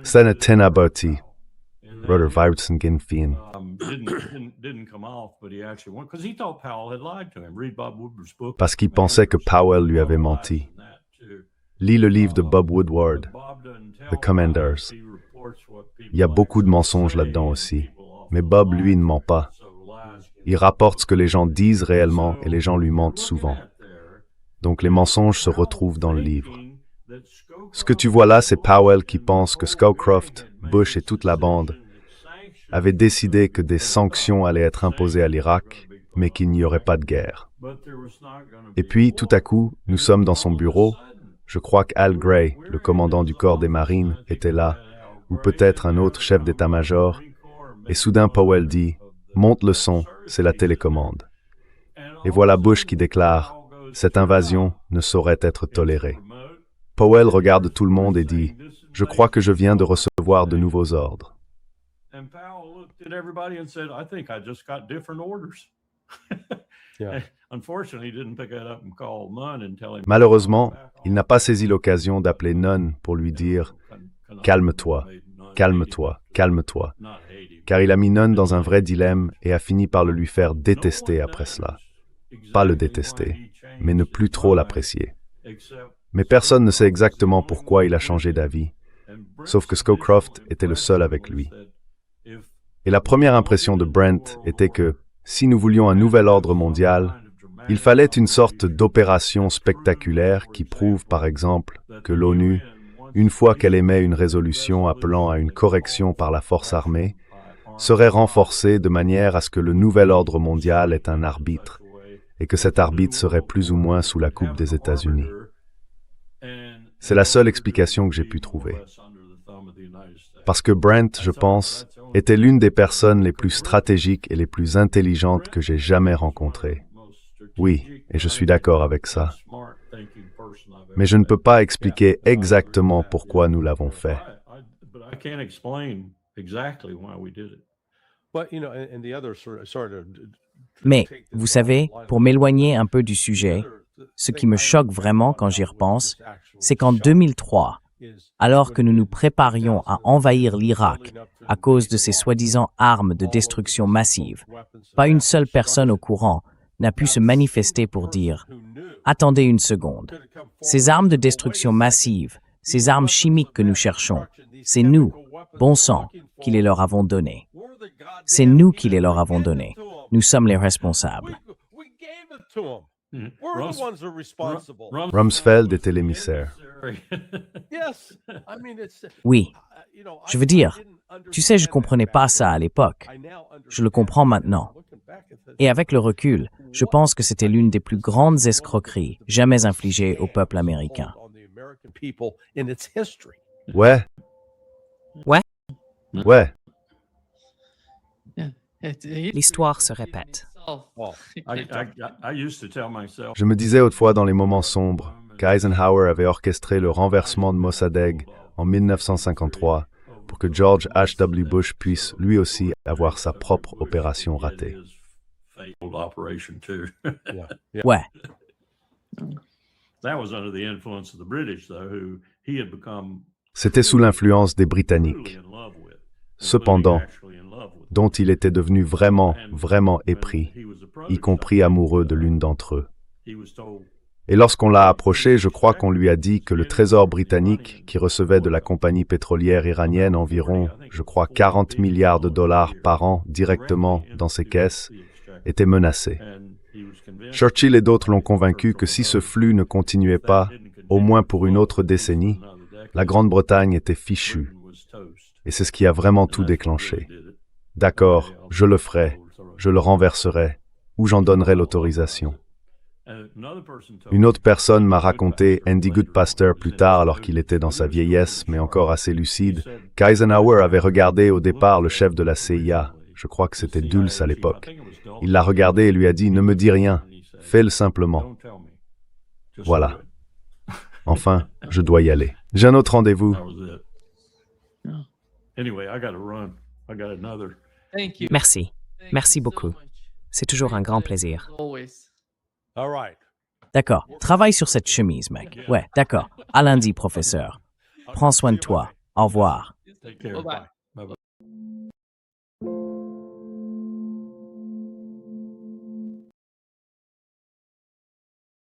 Senator Abati, Roder Weirtsen-Ginfien. Parce qu'il pensait que Powell lui avait menti. Lis le livre de Bob Woodward, The Commanders. Il y a beaucoup de mensonges là-dedans aussi, mais Bob, lui, ne ment pas. Il rapporte ce que les gens disent réellement et les gens lui mentent souvent. Donc les mensonges se retrouvent dans le livre. Ce que tu vois là, c'est Powell qui pense que Scowcroft, Bush et toute la bande avaient décidé que des sanctions allaient être imposées à l'Irak, mais qu'il n'y aurait pas de guerre. Et puis, tout à coup, nous sommes dans son bureau. Je crois qu'Al Gray, le commandant du corps des marines, était là, ou peut-être un autre chef d'état-major, et soudain Powell dit « Monte le son, c'est la télécommande ». Et voilà Bush qui déclare « Cette invasion ne saurait être tolérée ». Powell regarde tout le monde et dit « Je crois que je viens de recevoir de nouveaux ordres ». Malheureusement, il n'a pas saisi l'occasion d'appeler Nunn pour lui dire « Calme-toi, calme-toi, calme-toi », car il a mis Nunn dans un vrai dilemme et a fini par le lui faire détester après cela. Pas le détester, mais ne plus trop l'apprécier. Mais personne ne sait exactement pourquoi il a changé d'avis, sauf que Scowcroft était le seul avec lui. Et la première impression de Brent était que, si nous voulions un nouvel ordre mondial, il fallait une sorte d'opération spectaculaire qui prouve, par exemple, que l'ONU, une fois qu'elle émet une résolution appelant à une correction par la force armée, serait renforcée de manière à ce que le nouvel ordre mondial ait un arbitre, et que cet arbitre serait plus ou moins sous la coupe des États-Unis. C'est la seule explication que j'ai pu trouver. Parce que Brent, je pense, était l'une des personnes les plus stratégiques et les plus intelligentes que j'ai jamais rencontrées. Oui, et je suis d'accord avec ça. Mais je ne peux pas expliquer exactement pourquoi nous l'avons fait. Mais, vous savez, pour m'éloigner un peu du sujet, ce qui me choque vraiment quand j'y repense, c'est qu'en 2003, alors que nous nous préparions à envahir l'Irak à cause de ces soi-disant armes de destruction massive, pas une seule personne au courant n'a pu se manifester pour dire « Attendez une seconde, ces armes de destruction massive, ces armes chimiques que nous cherchons, c'est nous, bon sang, qui les leur avons données. C'est nous qui les leur avons données. Nous sommes les responsables. » Rumsfeld était l'émissaire. Oui, je veux dire, tu sais, je ne comprenais pas ça à l'époque. Je le comprends maintenant. Et avec le recul, je pense que c'était l'une des plus grandes escroqueries jamais infligées au peuple américain. Ouais. Ouais. Ouais. L'histoire se répète. Je me disais autrefois dans les moments sombres qu'Eisenhower avait orchestré le renversement de Mossadegh en 1953 pour que George H.W. Bush puisse lui aussi avoir sa propre opération ratée. Ouais. C'était sous l'influence des Britanniques. Cependant, dont il était devenu vraiment, vraiment épris, y compris amoureux de l'une d'entre eux. Et lorsqu'on l'a approché, je crois qu'on lui a dit que le trésor britannique, qui recevait de la compagnie pétrolière iranienne environ, je crois, 40 milliards de dollars par an directement dans ses caisses, était menacé. Churchill et d'autres l'ont convaincu que si ce flux ne continuait pas, au moins pour une autre décennie, la Grande-Bretagne était fichue. Et c'est ce qui a vraiment tout déclenché. D'accord, je le ferai, je le renverserai, ou j'en donnerai l'autorisation. Une autre personne m'a raconté, Andy Goodpaster plus tard alors qu'il était dans sa vieillesse, mais encore assez lucide, qu'Eisenhower avait regardé au départ le chef de la CIA, je crois que c'était Dulles à l'époque. Il l'a regardé et lui a dit « Ne me dis rien, fais-le simplement. » Voilà. Enfin, je dois y aller. J'ai un autre rendez-vous. Merci. Merci beaucoup. C'est toujours un grand plaisir. D'accord. Travaille sur cette chemise, mec. Ouais, d'accord. À lundi, professeur. Prends soin de toi. Au revoir.